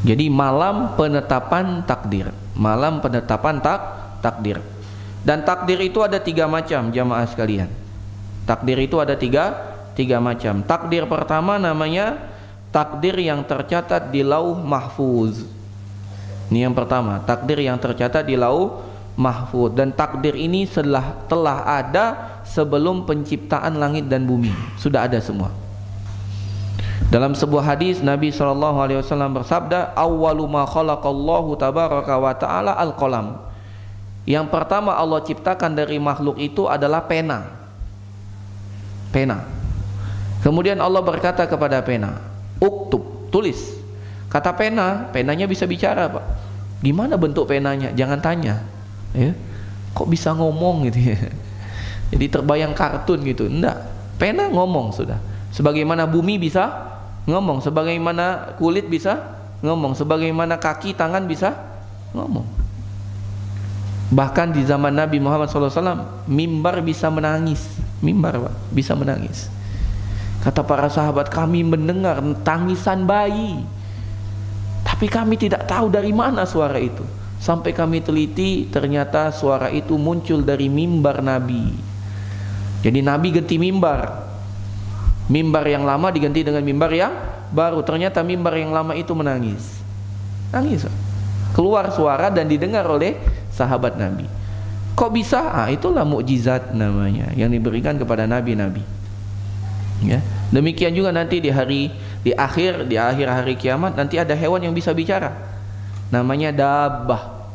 Jadi malam penetapan takdir. Malam penetapan takdir. Dan takdir itu ada 3 macam, jamaah sekalian. Takdir itu ada tiga macam. Takdir pertama namanya takdir yang tercatat di lauh mahfuz. Ini yang pertama, takdir yang tercatat di lauh mahfuz. Dan takdir ini telah ada sebelum penciptaan langit dan bumi, sudah ada semua. Dalam sebuah hadis Nabi SAW bersabda, awwalu ma khalaqallahu tabaraka wa ta'ala al-qalam. Yang pertama Allah ciptakan dari makhluk itu adalah pena. Kemudian Allah berkata kepada pena, uktub, tulis. Kata penanya bisa bicara, Pak. Gimana bentuk penanya? Jangan tanya, ya, kok bisa ngomong gitu ya. Jadi terbayang kartun gitu. Enggak, pena ngomong sudah. Sebagaimana bumi bisa ngomong, sebagaimana kulit bisa ngomong, sebagaimana kaki tangan bisa ngomong. Bahkan di zaman Nabi Muhammad SAW, mimbar bisa menangis. Mimbar, Pak, bisa menangis. Kata para sahabat, kami mendengar tangisan bayi, tapi kami tidak tahu dari mana suara itu. Sampai kami teliti, ternyata suara itu muncul dari mimbar Nabi. Jadi Nabi ganti mimbar. Mimbar yang lama diganti dengan mimbar yang baru. Ternyata mimbar yang lama itu menangis. Nangis. Keluar suara dan didengar oleh sahabat Nabi. Kok bisa? Itulah mukjizat namanya yang diberikan kepada nabi-nabi. Ya. Demikian juga nanti di akhir hari kiamat nanti ada hewan yang bisa bicara. Namanya dabbah.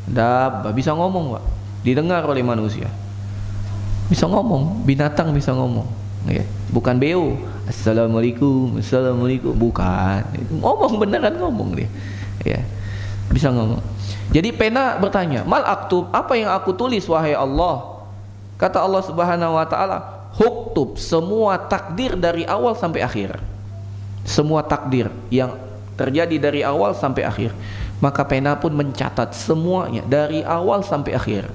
Dabbah bisa ngomong, Pak. Didengar oleh manusia. Bisa ngomong, binatang bisa ngomong. Ya. Bukan beo. Assalamualaikum, assalamualaikum, bukan. Ngomong, beneran ngomong dia. Ya. Bisa ngomong. Jadi pena bertanya, mal aktub, apa yang aku tulis wahai Allah? Kata Allah Subhanahu wa taala, huktub, semua takdir dari awal sampai akhir. Semua takdir yang terjadi dari awal sampai akhir. Maka pena pun mencatat semuanya dari awal sampai akhir.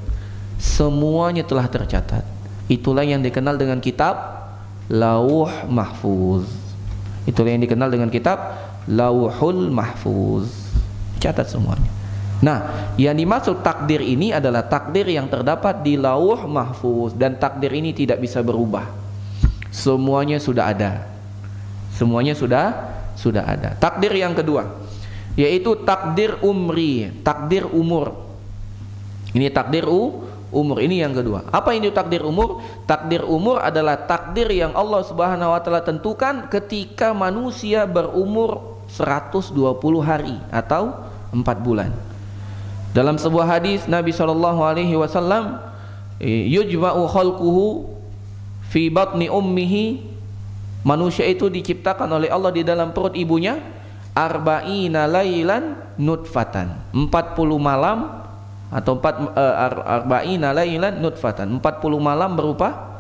Semuanya telah tercatat. Itulah yang dikenal dengan kitab Lauh Mahfuz. Itulah yang dikenal dengan kitab Lauhul Mahfuz. Catat semuanya. Nah, yang dimaksud takdir ini adalah takdir yang terdapat di Lauh Mahfuz, dan takdir ini tidak bisa berubah. Semuanya sudah ada. Semuanya sudah ada. Takdir yang kedua yaitu takdir umri, takdir umur. Ini takdir umur, ini yang kedua. Apa ini takdir umur? Takdir umur adalah takdir yang Allah Subhanahu wa taala tentukan ketika manusia berumur 120 hari atau 4 bulan. Dalam sebuah hadis Nabi SAW, yujma'u khalquhu fi batni ummihi, manusia itu diciptakan oleh Allah di dalam perut ibunya arba'ina lailan nutfatan, 40 malam atau arba'ina lailan nutfatan, 40 malam berupa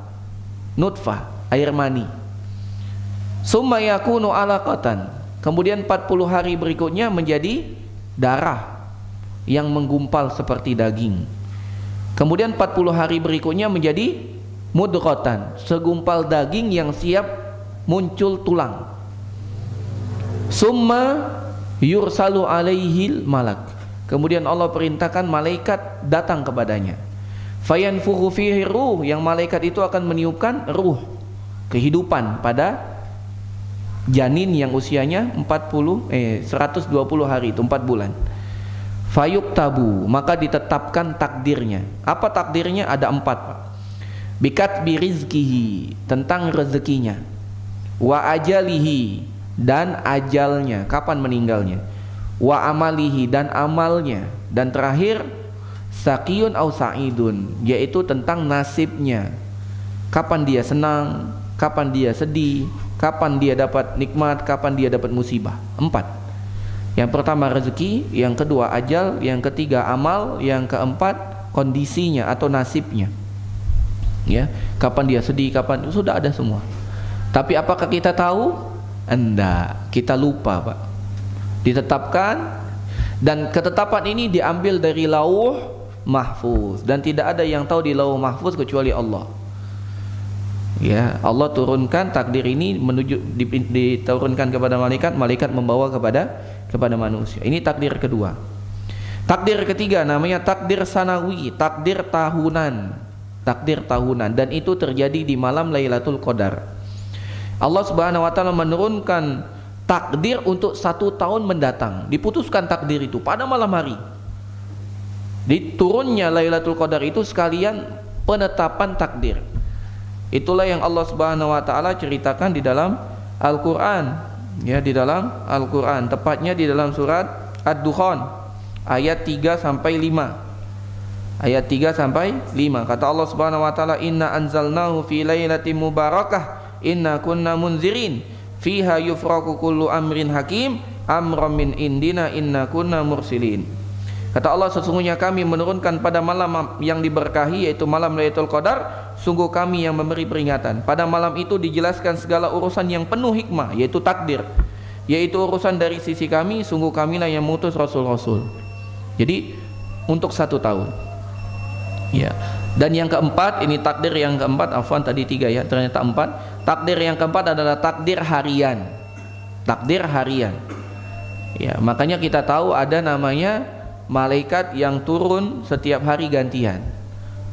nutfah, air mani. Summa yakunu alaqatan, kemudian 40 hari berikutnya menjadi darah yang menggumpal seperti daging. Kemudian 40 hari berikutnya menjadi mudghatan, segumpal daging yang siap muncul tulang. Summa yursalu alaihil malak, Kemudian Allah perintahkan malaikat datang kepadanya. Fayanfukhu fihi ruh, yang malaikat itu akan meniupkan ruh, kehidupan pada janin yang usianya 120 hari, itu 4 bulan. Fayuktabu, maka ditetapkan takdirnya. Apa takdirnya? Ada 4, Pak. Bikatbi rizkihi, tentang rezekinya. Wa ajalihi, dan ajalnya, kapan meninggalnya. Wa amalihi, dan amalnya. Dan terakhir saqiyun au sa'idun, yaitu tentang nasibnya, kapan dia senang, kapan dia sedih, kapan dia dapat nikmat, kapan dia dapat musibah. 4. Yang pertama rezeki, yang kedua ajal, yang ketiga amal, yang keempat kondisinya atau nasibnya. Ya, kapan dia sedih, kapan, sudah ada semua. Tapi apakah kita tahu? Enggak, kita lupa, Pak. Ditetapkan, dan ketetapan ini diambil dari lauh mahfuz, dan tidak ada yang tahu di lauh mahfuz kecuali Allah. Ya, Allah turunkan takdir ini diturunkan kepada malaikat, malaikat membawa kepada manusia. Ini takdir kedua. Takdir ketiga namanya takdir sanawi, takdir tahunan. Takdir tahunan, dan itu terjadi di malam Lailatul Qadar. Allah Subhanahu wa taala menurunkan takdir untuk 1 tahun mendatang. Diputuskan takdir itu pada malam hari. Diturunnya Lailatul Qadar itu sekalian penetapan takdir. Itulah yang Allah Subhanahu wa taala ceritakan di dalam Al-Qur'an. Ya, di dalam Al-Qur'an, tepatnya di dalam surat Ad-Dukhan ayat 3 sampai 5. Ayat 3 sampai 5. Kata Allah Subhanahu wa taala, "Inna anzalnahu fi lailatin mubarakah, inna kunna munzirin, fiha yufraqu kullu amrin hakim, amran min indina, inna kunna mursilin." Kata Allah, sesungguhnya kami menurunkan pada malam yang diberkahi, yaitu malam Lailatul Qadar, sungguh kami yang memberi peringatan. Pada malam itu dijelaskan segala urusan yang penuh hikmah, yaitu takdir, yaitu urusan dari sisi kami, sungguh kamilah yang mengutus rasul-rasul. Jadi untuk 1 tahun. Ya. Dan yang keempat, ini takdir yang keempat, afwan tadi 3 ya, ternyata 4. Takdir yang keempat adalah takdir harian. Takdir harian. Ya, makanya kita tahu ada namanya malaikat yang turun setiap hari gantian.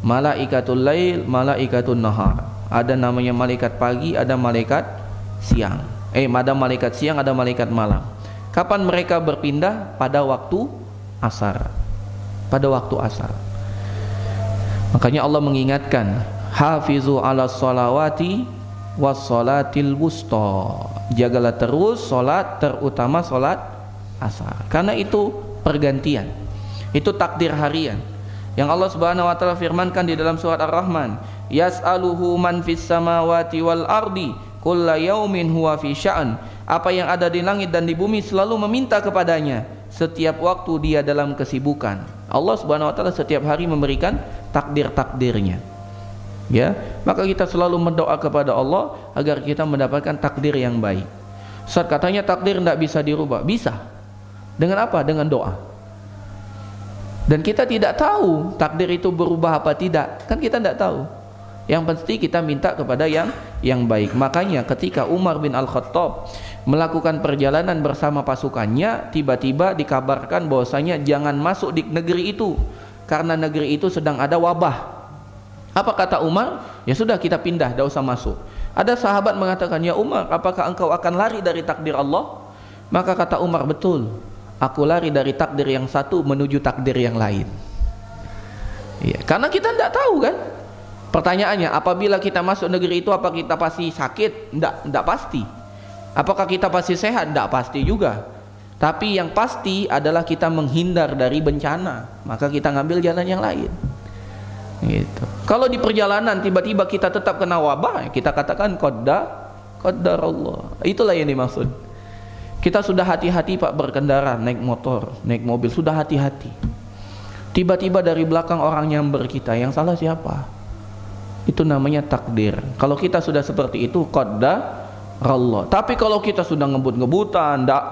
Malaikatul lail, malaikatul nahar. Ada namanya malaikat pagi, ada malaikat siang. Ada malaikat siang, ada malaikat malam. Kapan mereka berpindah? Pada waktu asar. Pada waktu asar. Makanya Allah mengingatkan, hafizu ala sholawati was sholatil wusta. Jagalah terus solat, terutama solat asar. Karena itu pergantian. Itu takdir harian yang Allah Subhanahu wa taala firmankan di dalam surat Ar-Rahman, yas'aluhu man fis samawati wal ardi kulla yaumin huwa fi sya'an. Apa yang ada di langit dan di bumi selalu meminta kepadanya, setiap waktu dia dalam kesibukan. Allah Subhanahu wa taala setiap hari memberikan takdir-takdirnya. Ya, maka kita selalu berdoa kepada Allah agar kita mendapatkan takdir yang baik. Ustaz, katanya takdir tidak bisa dirubah. Bisa. Dengan apa? Dengan doa. Dan kita tidak tahu takdir itu berubah apa tidak, kan kita tidak tahu. Yang pasti kita minta kepada yang baik. Makanya ketika Umar bin Al-Khattab melakukan perjalanan bersama pasukannya, tiba-tiba dikabarkan bahwasanya jangan masuk di negeri itu karena negeri itu sedang ada wabah. Apa kata Umar? Ya sudah, kita pindah, tidak usah masuk. Ada sahabat mengatakan, ya Umar, apakah engkau akan lari dari takdir Allah? Maka kata Umar, betul, aku lari dari takdir yang satu menuju takdir yang lain. Ya, karena kita tidak tahu kan. Pertanyaannya, apabila kita masuk negeri itu, apa kita pasti sakit? Tidak pasti. Apakah kita pasti sehat? Tidak pasti juga. Tapi yang pasti adalah kita menghindar dari bencana, maka kita ngambil jalan yang lain. Gitu. Kalau di perjalanan tiba-tiba kita tetap kena wabah, kita katakan qadar Allah. Itulah yang dimaksud. Kita sudah hati-hati Pak berkendara, naik motor, naik mobil, sudah hati-hati. Tiba-tiba dari belakang orang nyamber kita, yang salah siapa? Itu namanya takdir. Kalau kita sudah seperti itu, qadar Allah. Tapi kalau kita sudah ngebut-ngebutan, ndak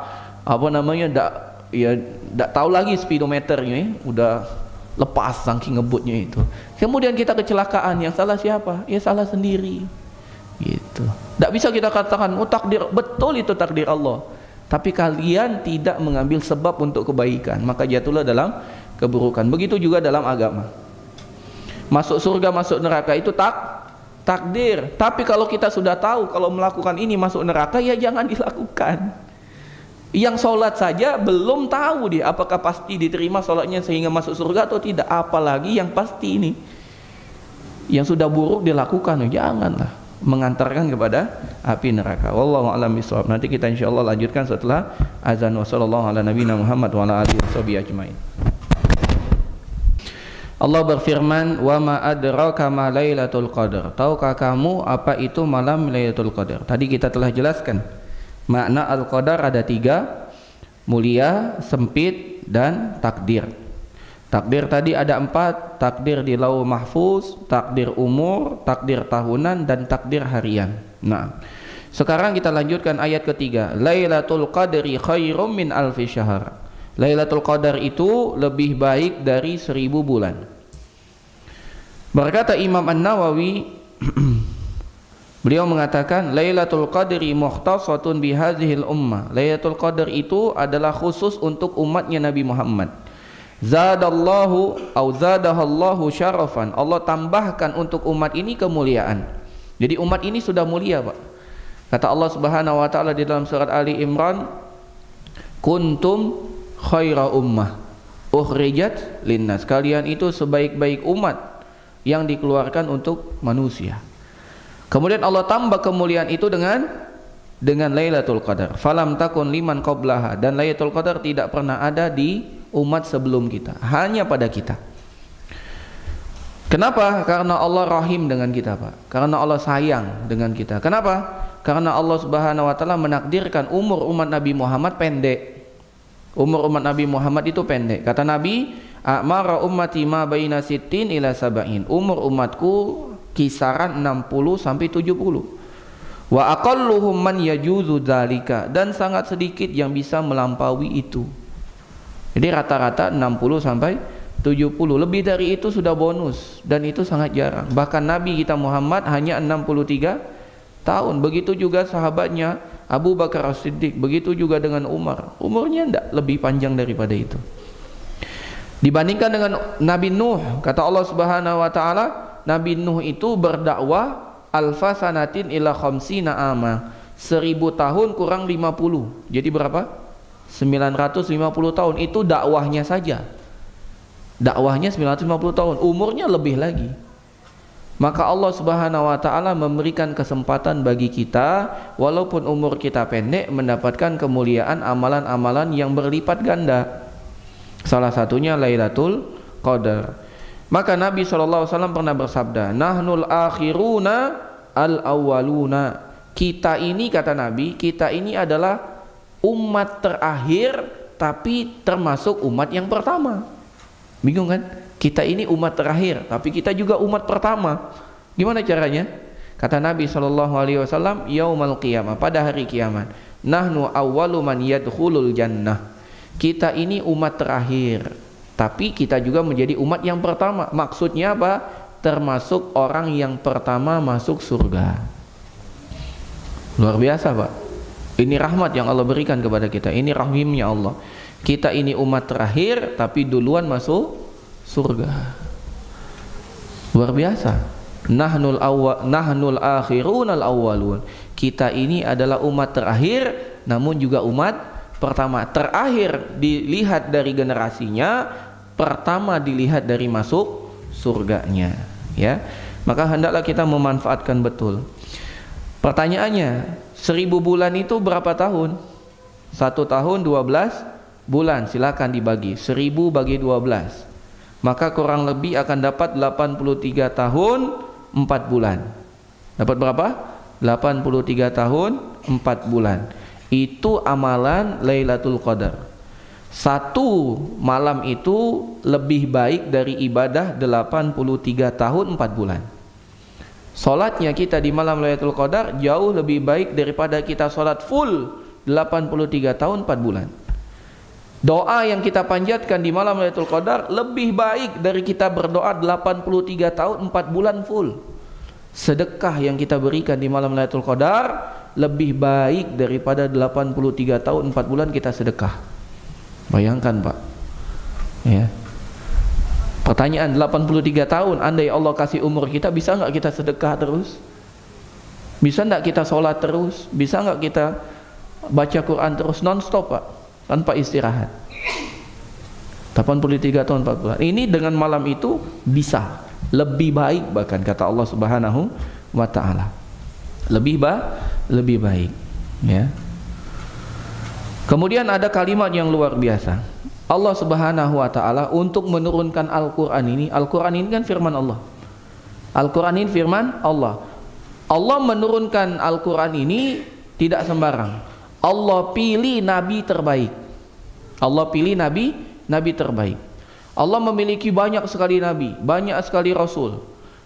tahu lagi speedometernya, udah lepas saking ngebutnya itu. Kemudian kita kecelakaan, yang salah siapa? Ya salah sendiri. Gitu. Ndak bisa kita katakan, oh takdir, betul itu takdir Allah. tapi kalian tidak mengambil sebab untuk kebaikan, maka jatuhlah dalam keburukan. Begitu juga dalam agama. Masuk surga, masuk neraka itu takdir. Tapi kalau kita sudah tahu kalau melakukan ini masuk neraka, ya jangan dilakukan. Yang sholat saja belum tahu dia apakah pasti diterima sholatnya sehingga masuk surga atau tidak, apalagi yang pasti ini. Yang sudah buruk dilakukan, janganlah mengantarkan kepada api neraka. Wallahu a'lam bishawab. Nanti kita insyaallah lanjutkan setelah azan. Wassallallahu ala nabiyina Muhammad wa ala alihi washabihi ajmain. Allah berfirman, "Wa ma adraka ma lailatul qadar." Tahukah kamu apa itu malam Lailatul Qadar? Tadi kita telah jelaskan. Makna al-qadar ada 3, mulia, sempit, dan takdir. Takdir tadi ada 4, takdir di lauh mahfuz, takdir umur, takdir tahunan, dan takdir harian. Nah, sekarang kita lanjutkan ayat ketiga. Lailatul Qadri khairum min alfi syahr. Lailatul Qadar itu lebih baik dari 1000 bulan. Berkata Imam An-Nawawi, beliau mengatakan Lailatul Qadri mukhtasatun bihadhil ummah. Lailatul Qadar itu adalah khusus untuk umatnya Nabi Muhammad. Zadallahu au zadahallahu syarafan. Allah tambahkan untuk umat ini kemuliaan. Jadi umat ini sudah mulia, Pak. Kata Allah Subhanahu wa taala di dalam surat Ali Imran, kuntum khaira ummah ukhrijat linnas. Kalian itu sebaik-baik umat yang dikeluarkan untuk manusia. Kemudian Allah tambah kemuliaan itu dengan Lailatul Qadar. Falam takun liman qablaha, dan Lailatul Qadar tidak pernah ada di umat sebelum kita, hanya pada kita. Kenapa? Karena Allah rahim dengan kita, Pak. Karena Allah sayang dengan kita. Kenapa? Karena Allah Subhanahu wa taala menakdirkan umur umat Nabi Muhammad pendek. Umur umat Nabi Muhammad itu pendek. Kata Nabi, "A'mara ummati ma baina sittin ila sab'in." Umur umatku kisaran 60 sampai 70. Wa aqalluhum man yajuzu dzalika, dan sangat sedikit yang bisa melampaui itu. Jadi rata-rata 60 sampai 70. Lebih dari itu sudah bonus, dan itu sangat jarang. Bahkan Nabi kita Muhammad hanya 63 tahun. Begitu juga sahabatnya Abu Bakar As-Siddiq, begitu juga dengan Umar. Umurnya tidak lebih panjang daripada itu. Dibandingkan dengan Nabi Nuh, kata Allah Subhanahu wa taala, Nabi Nuh itu berdakwah alfa sanatin ila khamsina ama. 1000 tahun kurang 50. Jadi berapa? 950 tahun. Itu dakwahnya saja. Dakwahnya 950 tahun. Umurnya lebih lagi. Maka Allah Subhanahu wa taala memberikan kesempatan bagi kita, walaupun umur kita pendek, mendapatkan kemuliaan amalan-amalan yang berlipat ganda. Salah satunya Lailatul Qadar. Maka Nabi SAW pernah bersabda, "Nahnul akhiruna al-awwaluna." Kita ini, kata Nabi, kita ini adalah umat terakhir, tapi termasuk umat yang pertama. Bingung kan? Kita ini umat terakhir, tapi kita juga umat pertama. Gimana caranya? Kata Nabi SAW, yaumal qiyamah, pada hari kiamat, nahnu awwalu man yadkhulul jannah. Kita ini umat terakhir, tapi kita juga menjadi umat yang pertama. Maksudnya apa? Termasuk orang yang pertama masuk surga. Luar biasa, Pak. Ini rahmat yang Allah berikan kepada kita. Ini rahimnya Allah. Kita ini umat terakhir, tapi duluan masuk surga. Luar biasa. Nahnul akhirun al awwalun. Kita ini adalah umat terakhir, namun juga umat pertama. Terakhir dilihat dari generasinya, pertama dilihat dari masuk surganya. Ya, maka hendaklah kita memanfaatkan betul. Pertanyaannya, 1000 bulan itu berapa tahun? 1 tahun 12 bulan. Silakan dibagi 1000 bagi 12, maka kurang lebih akan dapat 83 tahun 4 bulan. Dapat berapa? 83 tahun 4 bulan. Itu amalan Lailatul Qadar. Satu malam itu lebih baik dari ibadah 83 tahun 4 bulan. Solatnya kita di malam Lailatul Qadar jauh lebih baik daripada kita solat full 83 tahun 4 bulan. Doa yang kita panjatkan di malam Lailatul Qadar lebih baik dari kita berdoa 83 tahun 4 bulan full. Sedekah yang kita berikan di malam Lailatul Qadar lebih baik daripada 83 tahun 4 bulan kita sedekah. Bayangkan Pak, ya. Pertanyaan, 83 tahun andai Allah kasih umur kita, bisa nggak kita sedekah terus? Bisa nggak kita sholat terus? Bisa nggak kita baca Quran terus non-stop Pak, tanpa istirahat? 83 tahun 4 bulan. Ini dengan malam itu bisa lebih baik, bahkan kata Allah Subhanahu wa taala. Lebih baik, ya. Kemudian ada kalimat yang luar biasa. Allah Subhanahu wa taala untuk menurunkan Al-Qur'an ini, Al-Qur'an ini kan firman Allah. Al-Qur'an ini firman Allah. Allah menurunkan Al-Qur'an ini tidak sembarang. Allah pilih nabi terbaik. Allah pilih nabi terbaik. Allah memiliki banyak sekali nabi, banyak sekali rasul.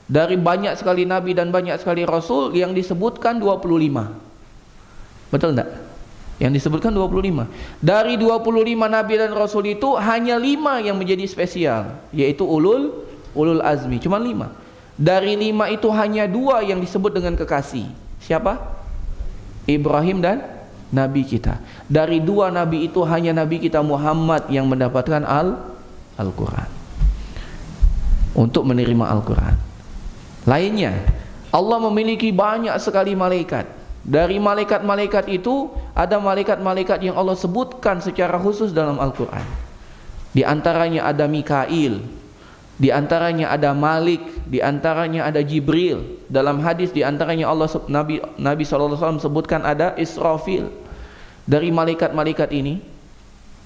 Dari banyak sekali nabi dan banyak sekali rasul yang disebutkan 25. Betul enggak? Yang disebutkan 25. Dari 25 nabi dan rasul itu hanya 5 yang menjadi spesial, yaitu ulul azmi, cuma 5. Dari 5 itu hanya 2 yang disebut dengan kekasih. Siapa? Ibrahim dan nabi kita. Dari 2 nabi itu hanya nabi kita Muhammad yang mendapatkan Al-Quran, untuk menerima Al-Quran. Lainnya, Allah memiliki banyak sekali malaikat. Dari malaikat-malaikat itu ada malaikat-malaikat yang Allah sebutkan secara khusus dalam Al-Quran. Di antaranya ada Mikail, di antaranya ada Malik, di antaranya ada Jibril. Dalam hadis di antaranya Nabi SAW sebutkan ada Israfil. Dari malaikat-malaikat ini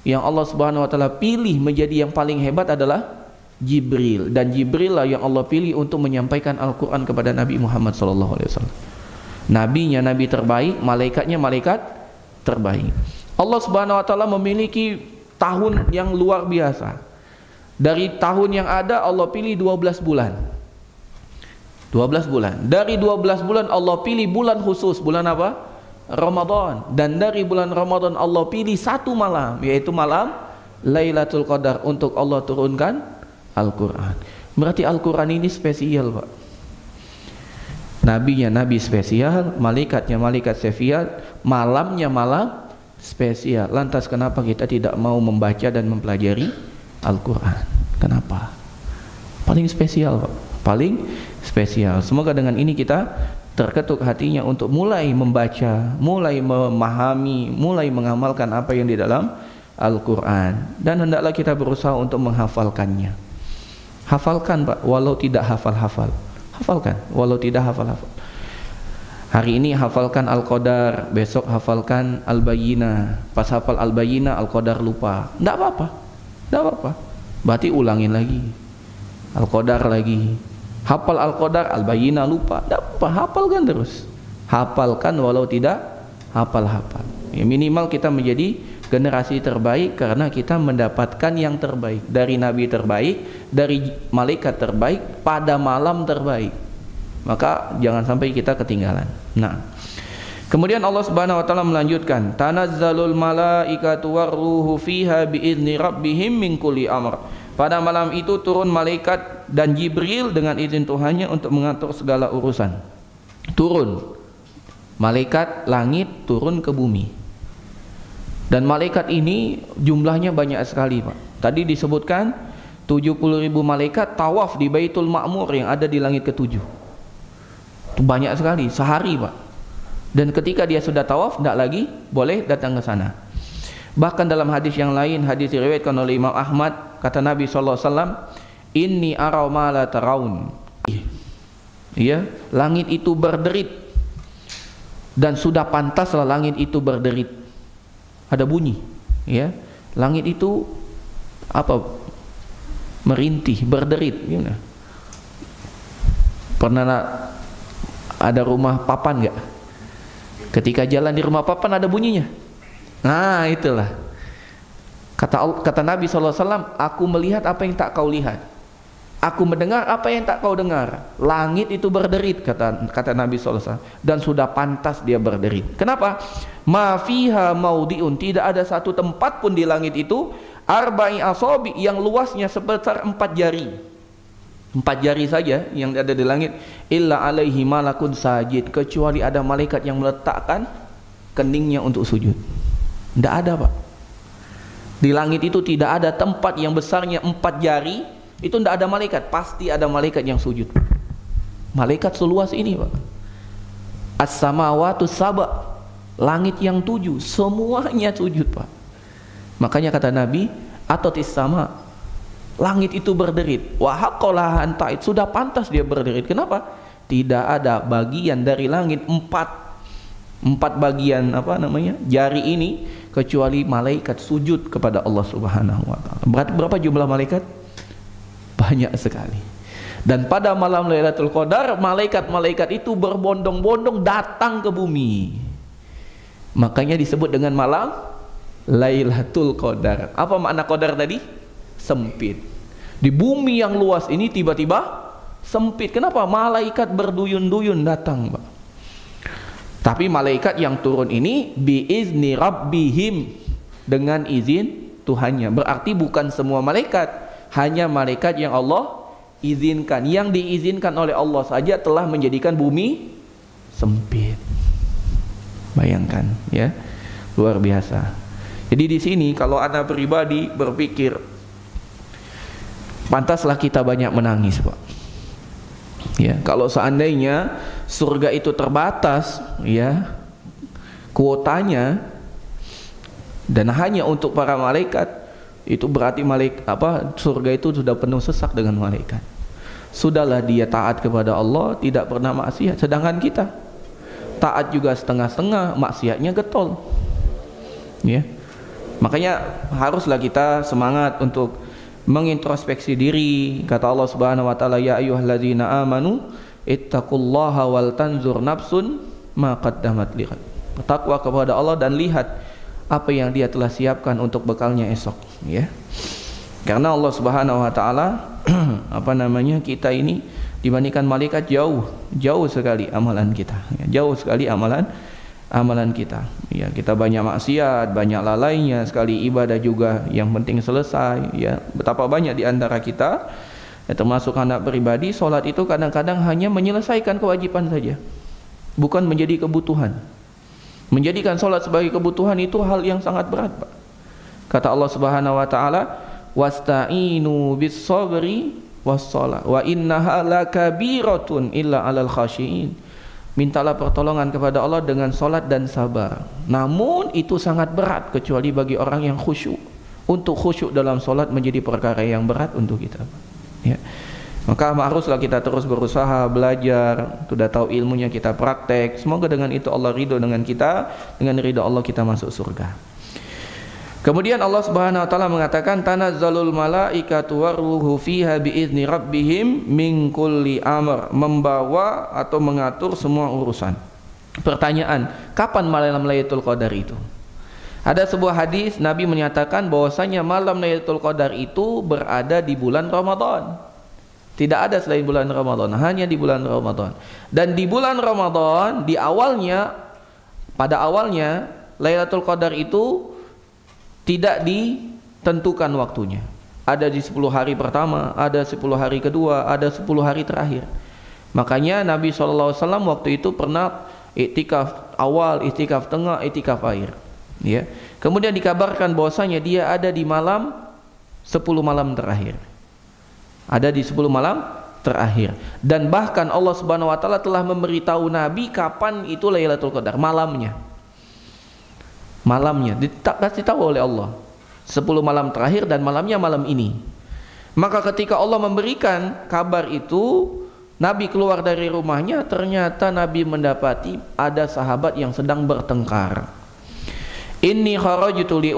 yang Allah Subhanahu wa taala pilih menjadi yang paling hebat adalah Jibril, dan Jibril lah yang Allah pilih untuk menyampaikan Al-Quran kepada Nabi Muhammad SAW. Nabinya nabi terbaik, malaikatnya malaikat terbaik. Allah Subhanahu wa taala memiliki tahun yang luar biasa. Dari tahun yang ada Allah pilih 12 bulan. 12 bulan. Dari 12 bulan Allah pilih bulan khusus. Bulan apa? Ramadan. Dan dari bulan Ramadan Allah pilih 1 malam, yaitu malam Lailatul Qadar, untuk Allah turunkan Al-Quran. Berarti Al-Quran ini spesial Pak. Nabinya nabi spesial, malaikatnya malaikat spesial, malamnya malam spesial. Lantas kenapa kita tidak mau membaca dan mempelajari Al-Quran? Kenapa? Paling spesial Pak, paling spesial. Semoga dengan ini kita terketuk hatinya untuk mulai membaca, mulai memahami, mulai mengamalkan apa yang di dalam Al-Quran. Dan hendaklah kita berusaha untuk menghafalkannya. Hafalkan Pak, walau tidak hafal-hafal. Hafalkan, walau tidak hafal-hafal. Hari ini hafalkan Al-Qadar, besok hafalkan Al-Bayyinah. Pas hafal Al-Bayyinah, Al-Qadar lupa. Tidak apa-apa, tidak apa-apa. Berarti ulangin lagi, Al-Qadar lagi. Hafal Al-Qadar, Al-Bayyinah lupa. Tidak apa, hafalkan terus. Hafalkan walau tidak hafal-hafal. Ya, minimal kita menjadi generasi terbaik karena kita mendapatkan yang terbaik dari nabi terbaik, dari malaikat terbaik, pada malam terbaik. Maka jangan sampai kita ketinggalan. Nah, kemudian Allah Subhanahu wa taala melanjutkan, tanazzalul malaikatu warruhu fiha biizni rabbihim min kulli amr. Pada malam itu turun malaikat dan Jibril dengan izin Tuhannya untuk mengatur segala urusan. Turun malaikat langit, turun ke bumi. Dan malaikat ini jumlahnya banyak sekali Pak. Tadi disebutkan 70.000 malaikat tawaf di Baitul Ma'mur yang ada di langit ke-7. Itu banyak sekali, sehari Pak. Dan ketika dia sudah tawaf, tidak lagi boleh datang ke sana. Bahkan dalam hadis yang lain, hadis diriwayatkan oleh Imam Ahmad, kata Nabi SAW, inni ara ma la taraun. Ya, langit itu berderit, dan sudah pantaslah langit itu berderit. Ada bunyi, ya, langit itu apa? Merintih, berderit. Gimana? Pernah ada rumah papan nggak? Ketika jalan di rumah papan ada bunyinya. Nah, itulah. Kata Nabi SAW, aku melihat apa yang tak kau lihat. Aku mendengar apa yang tak kau dengar. Langit itu berderit, kata Nabi SAW, dan sudah pantas dia berderit. Kenapa? Ma fiha maudiun, tidak ada satu tempat pun di langit itu arba'i asabi, yang luasnya sebesar 4 jari. 4 jari saja yang ada di langit. Illa alaihi malakun sajid, kecuali ada malaikat yang meletakkan keningnya untuk sujud. Tidak ada, Pak. Di langit itu tidak ada tempat yang besarnya 4 jari, itu tidak ada malaikat. Pasti ada malaikat yang sujud. Malaikat seluas ini, Pak. As-samawatu sab'a, langit yang 7 semuanya sujud, Pak. Makanya kata Nabi, atotis sama, langit itu berderit. Wa haqqalaha an ta'id, sudah pantas dia berderit. Kenapa? Tidak ada bagian dari langit empat bagian jari ini kecuali malaikat sujud kepada Allah Subhanahu wa taala. Berapa jumlah malaikat? Banyak sekali. Dan pada malam Lailatul Qadar, malaikat-malaikat itu berbondong-bondong datang ke bumi. Makanya disebut dengan malam Lailatul Qadar. Apa makna qadar tadi? Sempit. Di bumi yang luas ini tiba-tiba sempit. Kenapa? Malaikat berduyun-duyun datang, Pak. Tapi malaikat yang turun ini biizni rabbihim, dengan izin Tuhannya. Berarti bukan semua malaikat, hanya malaikat yang Allah izinkan. Yang diizinkan oleh Allah saja telah menjadikan bumi sempit. Bayangkan, ya. Luar biasa. Jadi di sini kalau Anda pribadi berpikir, pantaslah kita banyak menangis, Pak. Ya, kalau seandainya surga itu terbatas, ya, kuotanya dan hanya untuk para malaikat, itu berarti surga itu sudah penuh sesak dengan malaikat. Sudahlah dia taat kepada Allah, tidak pernah maksiat. Sedangkan kita taat juga setengah-setengah, maksiatnya getol. Ya. Makanya haruslah kita semangat untuk mengintrospeksi diri. Kata Allah Subhanahu wa taala, ya ayyuhalladzina amanu ittaqullaha wal tanzur nafsun ma qaddamat lighad. Bertakwa kepada Allah dan lihat apa yang dia telah siapkan untuk bekalnya esok, ya. Karena Allah Subhanahu wa taala kita ini dibandingkan malaikat jauh sekali amalan kita, ya, jauh sekali amalan kita, ya. Kita banyak maksiat, banyak lalainya sekali, ibadah juga yang penting selesai, ya. Betapa banyak di antara kita, ya, termasuk anak pribadi, sholat itu kadang-kadang hanya menyelesaikan kewajiban saja, bukan menjadi kebutuhan. Menjadikan sholat sebagai kebutuhan itu hal yang sangat berat, Pak. Kata Allah Subhanahu wa taala, wasta'inu bis sabri was shalah wa innaha lakabiratun illa 'alal khashiin. Mintalah pertolongan kepada Allah dengan solat dan sabar. Namun itu sangat berat kecuali bagi orang yang khusyuk. Untuk khusyuk dalam solat menjadi perkara yang berat untuk kita, ya. Maka haruslah kita terus berusaha belajar, sudah tahu ilmunya kita praktek. Semoga dengan itu Allah ridho dengan kita, dengan ridho Allah kita masuk surga. Kemudian Allah Subhanahu wa taala mengatakan, tanazzalul malaikatu waruhu fiha biizni rabbihim min kulli amr, membawa atau mengatur semua urusan. Pertanyaan, kapan malam Lailatul Qadar itu? Ada sebuah hadis Nabi menyatakan bahwasanya malam Lailatul Qadar itu berada di bulan Ramadan. Tidak ada selain bulan Ramadan, hanya di bulan Ramadan. Dan di bulan Ramadan, pada awalnya Lailatul Qadar itu tidak ditentukan waktunya. Ada di 10 hari pertama, ada 10 hari kedua, ada 10 hari terakhir. Makanya Nabi SAW waktu itu pernah iktikaf awal, iktikaf tengah, iktikaf akhir, ya. Kemudian dikabarkan bahwasanya dia ada di malam 10 malam terakhir. Ada di 10 malam terakhir. Dan bahkan Allah Subhanahu wa taala telah memberitahu Nabi kapan itu Lailatul Qadar, malamnya. Dikasih tahu oleh Allah 10 malam terakhir dan malamnya malam ini. Maka ketika Allah memberikan kabar itu, Nabi keluar dari rumahnya, ternyata Nabi mendapati ada sahabat yang sedang bertengkar. Inni kharajtu li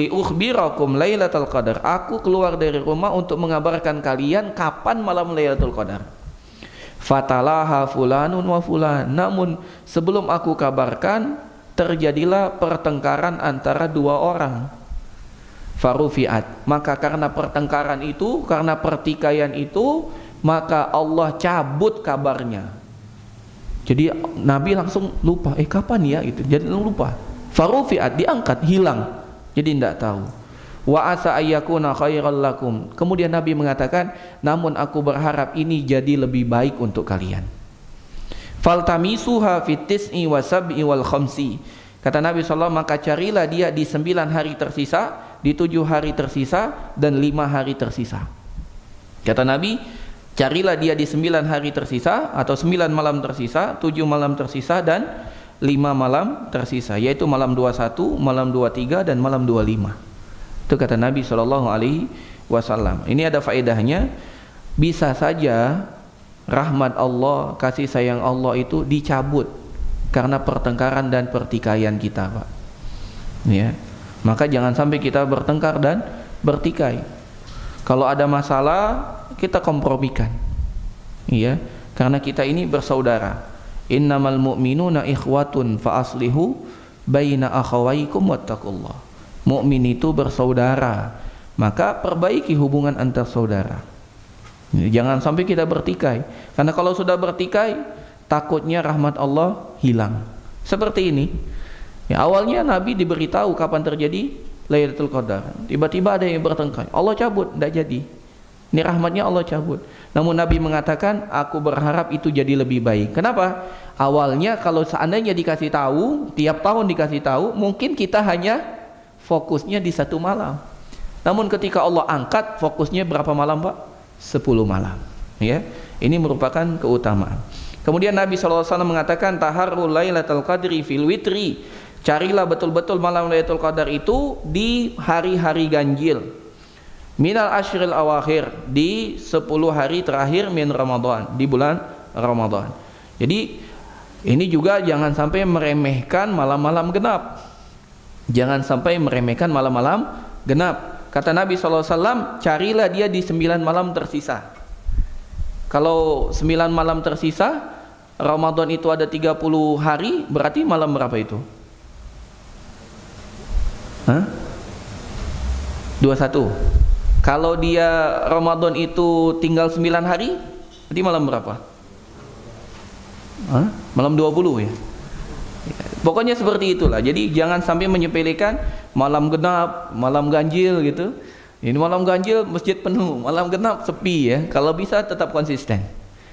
ukhbirakum Lailatul Qadar. Aku keluar dari rumah untuk mengabarkan kalian kapan malam Lailatul Qadar. Fatalaha fulanun wa fulan. Namun sebelum aku kabarkan, terjadilah pertengkaran antara 2 orang. Farufiat. Maka karena pertengkaran itu, karena pertikaian itu, maka Allah cabut kabarnya. Jadi Nabi langsung lupa, kapan ya itu? Jadi lupa. Farufiat, diangkat, hilang. Jadi tidak tahu. Wa asa ayyakuna khairal lakum. Kemudian Nabi mengatakan, namun aku berharap ini jadi lebih baik untuk kalian. Faltamisuha fit tis'i wa sab'i wal khamsi. Kata Nabi SAW, maka carilah dia di 9 hari tersisa, di 7 hari tersisa, dan 5 hari tersisa. Kata Nabi, carilah dia di 9 hari tersisa, atau 9 malam tersisa, 7 malam tersisa, dan 5 malam tersisa, yaitu malam 21, malam 23, dan malam 25. Itu kata Nabi SAW. Ini ada faedahnya. Bisa saja rahmat Allah, kasih sayang Allah itu dicabut karena pertengkaran dan pertikaian kita, Pak. Ya. Maka jangan sampai kita bertengkar dan bertikai. Kalau ada masalah, kita kompromikan. Ya, karena kita ini bersaudara. Innamal mu'minuna ikhwatun fa aslihu baina akhawaikum wattaqullah. Mukmin itu bersaudara, maka perbaiki hubungan antar saudara. Jangan sampai kita bertikai, karena kalau sudah bertikai, takutnya rahmat Allah hilang. Seperti ini. Ya, awalnya Nabi diberitahu kapan terjadi Lailatul Qadar. Tiba-tiba ada yang bertengkar, Allah cabut, tidak jadi. Ini rahmatnya Allah cabut. Namun Nabi mengatakan, aku berharap itu jadi lebih baik. Kenapa? Awalnya kalau seandainya dikasih tahu, tiap tahun dikasih tahu, mungkin kita hanya fokusnya di 1 malam. Namun ketika Allah angkat, fokusnya berapa malam, Pak? 10 malam. Ya, ini merupakan keutamaan. Kemudian Nabi SAW mengatakan, taharrul lailatul qadri fil witri. Carilah betul-betul malam Lailatul Qadar itu di hari-hari ganjil. Minal ashril awakhir, di 10 hari terakhir min Ramadan, di bulan Ramadan. Jadi ini juga jangan sampai meremehkan malam-malam genap. Jangan sampai meremehkan malam-malam genap. Kata Nabi SAW, carilah dia di 9 malam tersisa. Kalau 9 malam tersisa, Ramadan itu ada 30 hari, berarti malam berapa itu? 21. Kalau dia Ramadan itu tinggal 9 hari, berarti malam berapa? Malam 20 ya. Pokoknya seperti itulah. Jadi jangan sampai menyepelekan malam genap, malam ganjil gitu. Ini malam ganjil masjid penuh, malam genap sepi ya. Kalau bisa tetap konsisten.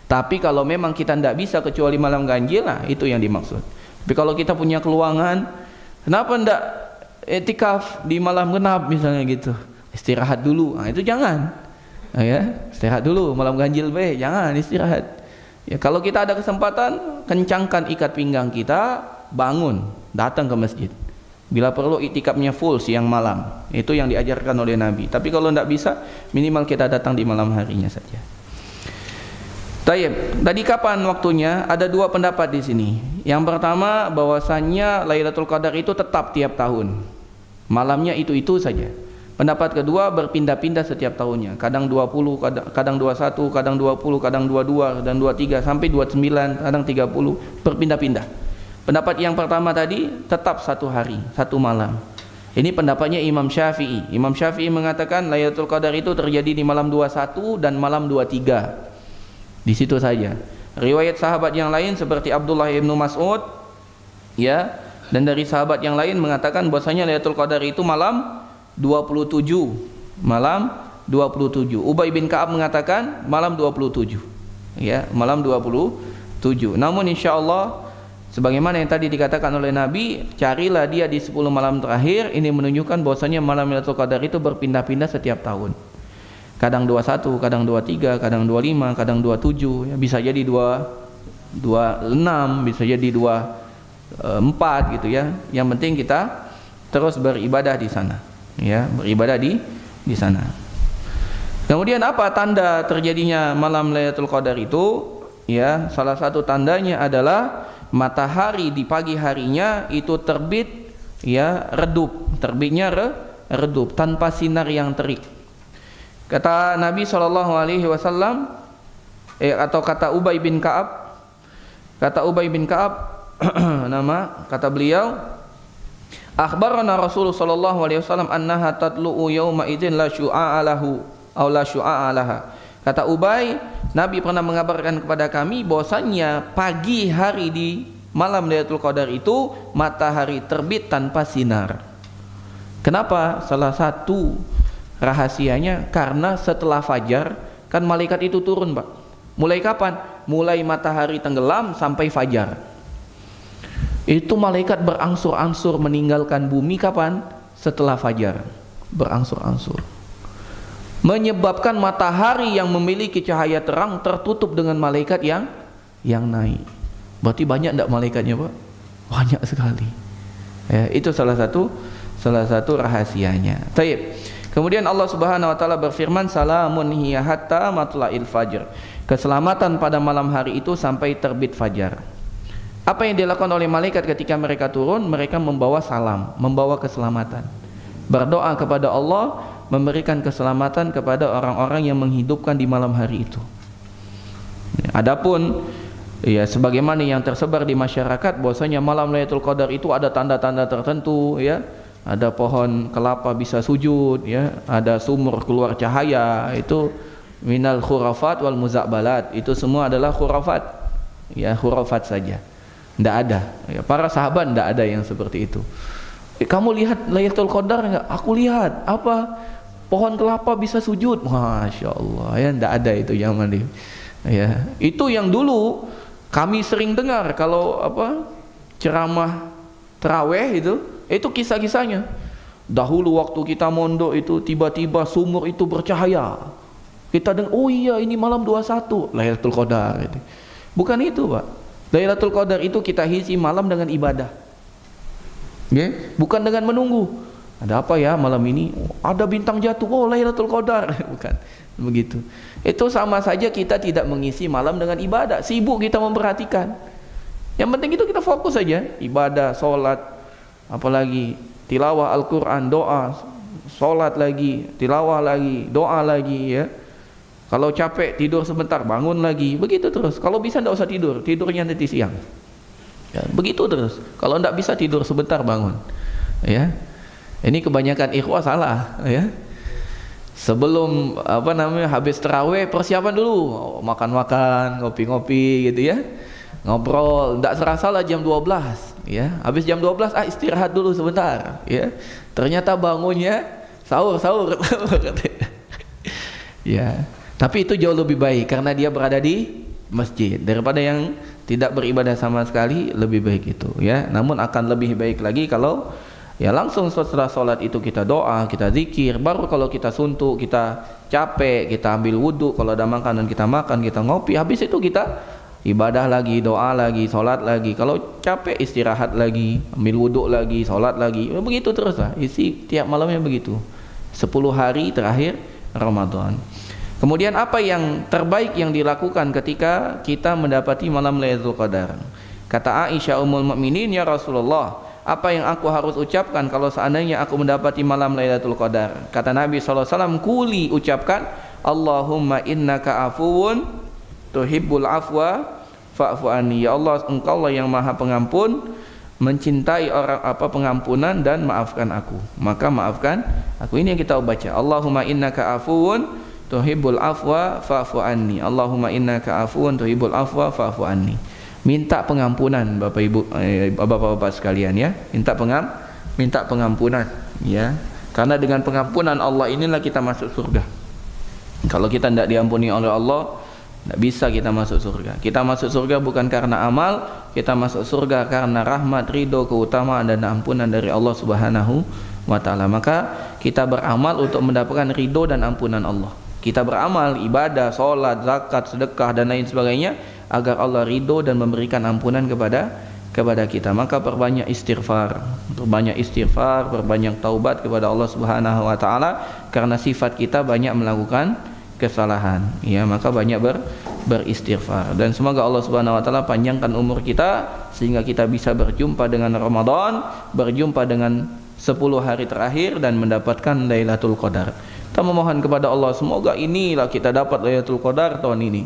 Tapi kalau memang kita tidak bisa kecuali malam ganjil, nah itu yang dimaksud. Tapi kalau kita punya keluangan, kenapa tidak etikaf di malam genap misalnya gitu? Istirahat dulu. Nah, itu jangan. Nah, ya, istirahat dulu malam ganjil jangan istirahat. Ya, kalau kita ada kesempatan, kencangkan ikat pinggang kita, bangun, datang ke masjid. Bila perlu itikafnya full siang malam. Itu yang diajarkan oleh Nabi. Tapi kalau tidak bisa, minimal kita datang di malam harinya saja. Tayyib. Tadi kapan waktunya? Ada 2 pendapat di sini. Yang pertama, bahwasannya Lailatul Qadar itu tetap tiap tahun. Malamnya itu saja. Pendapat kedua, berpindah-pindah setiap tahunnya. Kadang 20, kadang 21, kadang 20, kadang 22, dan 23 sampai 29, kadang 30, berpindah-pindah. Pendapat yang pertama tadi tetap 1 hari, 1 malam. Ini pendapatnya Imam Syafi'i. Imam Syafi'i mengatakan Lailatul Qadar itu terjadi di malam 21 dan malam 23. Di situ saja. Riwayat sahabat yang lain seperti Abdullah bin Mas'ud, ya, dan dari sahabat yang lain mengatakan bahwasanya Lailatul Qadar itu malam 27. Malam 27. Ubay bin Ka'ab mengatakan malam 27. Ya, malam 27. Namun insyaallah sebagaimana yang tadi dikatakan oleh Nabi, carilah dia di 10 malam terakhir. Ini menunjukkan bahwasanya malam Lailatul Qadar itu berpindah-pindah setiap tahun. Kadang 21, kadang 23, kadang 25, kadang 27, ya, bisa jadi 26, bisa jadi 24 gitu ya. Yang penting kita terus beribadah di sana, ya, beribadah di sana. Kemudian apa tanda terjadinya malam Lailatul Qadar itu? Ya, salah satu tandanya adalah matahari di pagi harinya itu terbit, ya, redup, terbitnya redup tanpa sinar yang terik. Kata Nabi SAW, atau kata Ubay bin Ka'ab, kata beliau, akhbarana Rasulullah SAW annaha tatlu'u yawma idzin la syu'a lahu aw la syu'a laha. Kata Ubay, Nabi pernah mengabarkan kepada kami bahwasannya pagi hari di malam Lailatul Qadar itu matahari terbit tanpa sinar. Kenapa? Salah satu rahasianya karena setelah fajar kan malaikat itu turun, Pak. Mulai kapan? Mulai matahari tenggelam sampai fajar. Itu malaikat berangsur-angsur meninggalkan bumi kapan? Setelah fajar. Berangsur-angsur. Menyebabkan matahari yang memiliki cahaya terang tertutup dengan malaikat yang naik. Berarti banyak enggak malaikatnya, Pak? Banyak sekali. Ya, itu salah satu rahasianya. Baik. Kemudian Allah Subhanahu wa taala berfirman, salamun hiya hatta matla'il fajr. Keselamatan pada malam hari itu sampai terbit fajar. Apa yang dilakukan oleh malaikat ketika mereka turun? Mereka membawa salam, membawa keselamatan. Berdoa kepada Allah memberikan keselamatan kepada orang-orang yang menghidupkan di malam hari itu. Adapun ya sebagaimana yang tersebar di masyarakat bahwasanya malam Lailatul Qadar itu ada tanda-tanda tertentu, ya. Ada pohon kelapa bisa sujud, ya. Ada sumur keluar cahaya, itu minal khurafat wal muzakbalat. Itu semua adalah khurafat. Ya, khurafat saja. Tidak ada. Ya, para sahabat tidak ada yang seperti itu. Kamu lihat Lailatul Qadar enggak? Aku lihat. Apa? Pohon kelapa bisa sujud. Masya Allah. Ya, tidak ada itu zaman ini. Ya, itu yang dulu kami sering dengar kalau ceramah tarawih itu kisah-kisahnya. Dahulu waktu kita mondok itu tiba-tiba sumur itu bercahaya. Kita dengar, oh iya ini malam 21 Lailatul Qadar gitu. Bukan itu, Pak. Lailatul Qadar itu kita isi malam dengan ibadah. Ya, bukan dengan menunggu. Ada apa ya malam ini? Oh, ada bintang jatuh. Oh, Lailatul Qadar. Bukan begitu. Itu sama saja kita tidak mengisi malam dengan ibadah. Sibuk kita memperhatikan. Yang penting itu kita fokus saja, ibadah, sholat, apalagi tilawah Al-Quran, doa, sholat lagi, tilawah lagi, doa lagi, ya. Kalau capek tidur sebentar, bangun lagi, begitu terus. Kalau bisa tidak usah tidur, tidurnya nanti siang. Ya, begitu terus. Kalau tidak bisa tidur sebentar, bangun. Ya, ini kebanyakan ikhwah salah, ya. Sebelum habis tarawih persiapan dulu, makan-makan, ngopi-ngopi gitu, ya. Ngobrol, tidak serasa lah jam 12, ya. Habis jam 12 istirahat dulu sebentar, ya. Ternyata bangunnya sahur. Ya. Tapi itu jauh lebih baik karena dia berada di masjid daripada yang tidak beribadah sama sekali, lebih baik itu, ya. Namun akan lebih baik lagi kalau ya langsung setelah sholat itu kita doa, kita zikir. Baru kalau kita suntuk, kita capek, kita ambil wudhu. Kalau ada makanan kita makan, kita ngopi. Habis itu kita ibadah lagi, doa lagi, sholat lagi. Kalau capek istirahat lagi, ambil wudhu lagi, sholat lagi. Begitu terus lah. Isi tiap malamnya begitu. 10 hari terakhir Ramadan. Kemudian apa yang terbaik yang dilakukan ketika kita mendapati malam Lailatul Qadar? Kata Aisyah Ummul Mukminin, ya Rasulullah, apa yang aku harus ucapkan kalau seandainya aku mendapati malam Lailatul Qadar? Kata Nabi SAW, kuli ucapkan, Allahumma innaka afuwun tuhibbul afwa fa'fu anni. Ya Allah, engkau lah yang maha pengampun, mencintai orang pengampunan, dan maafkan aku, maka maafkan aku. Ini yang kita baca, Allahumma innaka afuwun tuhibbul afwa fa'fu anni. Allahumma innaka afuwun tuhibbul afwa fa'fu anni. Minta pengampunan Bapak Ibu, Bapak-bapak sekalian, ya. Minta pengampunan, ya. Karena dengan pengampunan Allah inilah kita masuk surga. Kalau kita tidak diampuni oleh Allah, tidak bisa kita masuk surga. Kita masuk surga bukan karena amal, kita masuk surga karena rahmat, ridho, keutamaan dan ampunan dari Allah Subhanahu wa taala. Maka kita beramal untuk mendapatkan ridho dan ampunan Allah. Kita beramal, ibadah, sholat, zakat, sedekah dan lain sebagainya agar Allah ridho dan memberikan ampunan kepada kita. Maka perbanyak istighfar, perbanyak taubat kepada Allah Subhanahu wa taala, karena sifat kita banyak melakukan kesalahan, ya. Maka banyak beristighfar, dan semoga Allah Subhanahu wa taala panjangkan umur kita sehingga kita bisa berjumpa dengan Ramadan, berjumpa dengan 10 hari terakhir dan mendapatkan Lailatul Qadar. Kita memohon kepada Allah, semoga inilah kita dapat Lailatul Qadar tahun ini,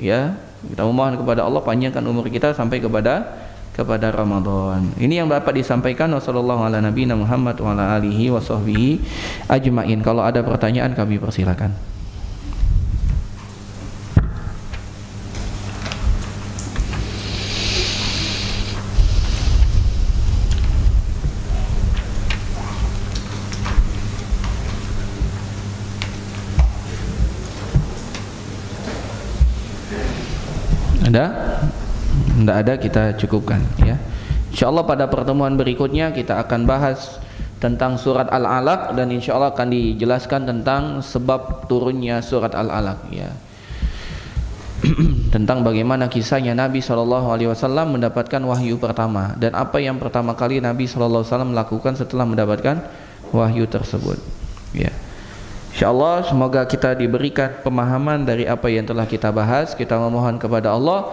ya. Kita memohon kepada Allah panjangkan umur kita sampai kepada Ramadan. Ini yang dapat disampaikan. Wassallallahu ala nabiyina Muhammad wa ala alihi wa sahbihi ajmain. Kalau ada pertanyaan kami persilakan. Tidak ada, kita cukupkan ya. Insyaallah pada pertemuan berikutnya kita akan bahas tentang surat Al-Alaq, dan insyaallah akan dijelaskan tentang sebab turunnya surat Al-Alaq ya. Tentang bagaimana kisahnya Nabi SAW mendapatkan wahyu pertama, dan apa yang pertama kali Nabi SAW melakukan setelah mendapatkan wahyu tersebut ya. InsyaAllah semoga kita diberikan pemahaman dari apa yang telah kita bahas. Kita memohon kepada Allah,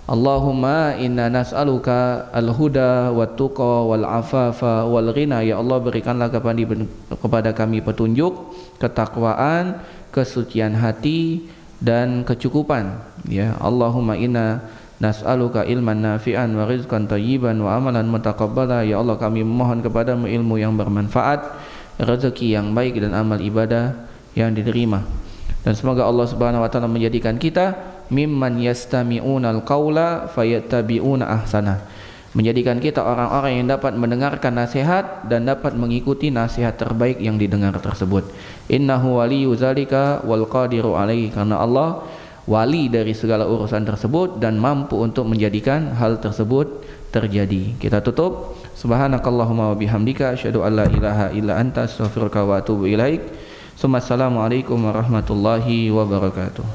Allahumma inna nas'aluka al-huda wat-tuqa wal-afafa wal-ghina. Ya Allah, berikanlah kepada kami petunjuk, ketakwaan, kesucian hati, dan kecukupan ya. Allahumma inna nas'aluka ilman nafi'an wa rizqan thayyiban wa amalan mutaqabbala. Ya Allah, kami memohon kepadamu ilmu yang bermanfaat, rezeki yang baik, dan amal ibadah yang diterima. Dan semoga Allah Subhanahu wa taala menjadikan kita mimman yastami'unal qaula fayattabi'una ahsana, menjadikan kita orang-orang yang dapat mendengarkan nasihat dan dapat mengikuti nasihat terbaik yang didengar tersebut. Innahu waliyyu dzalika wal qadiru alaihi, karena Allah wali dari segala urusan tersebut dan mampu untuk menjadikan hal tersebut terjadi. Kita tutup. Subhanakallahumma wa bihamdika asyhadu an la ilaha illa anta astaghfiruka wa atubu ilaik. Assalamualaikum warahmatullahi wabarakatuh.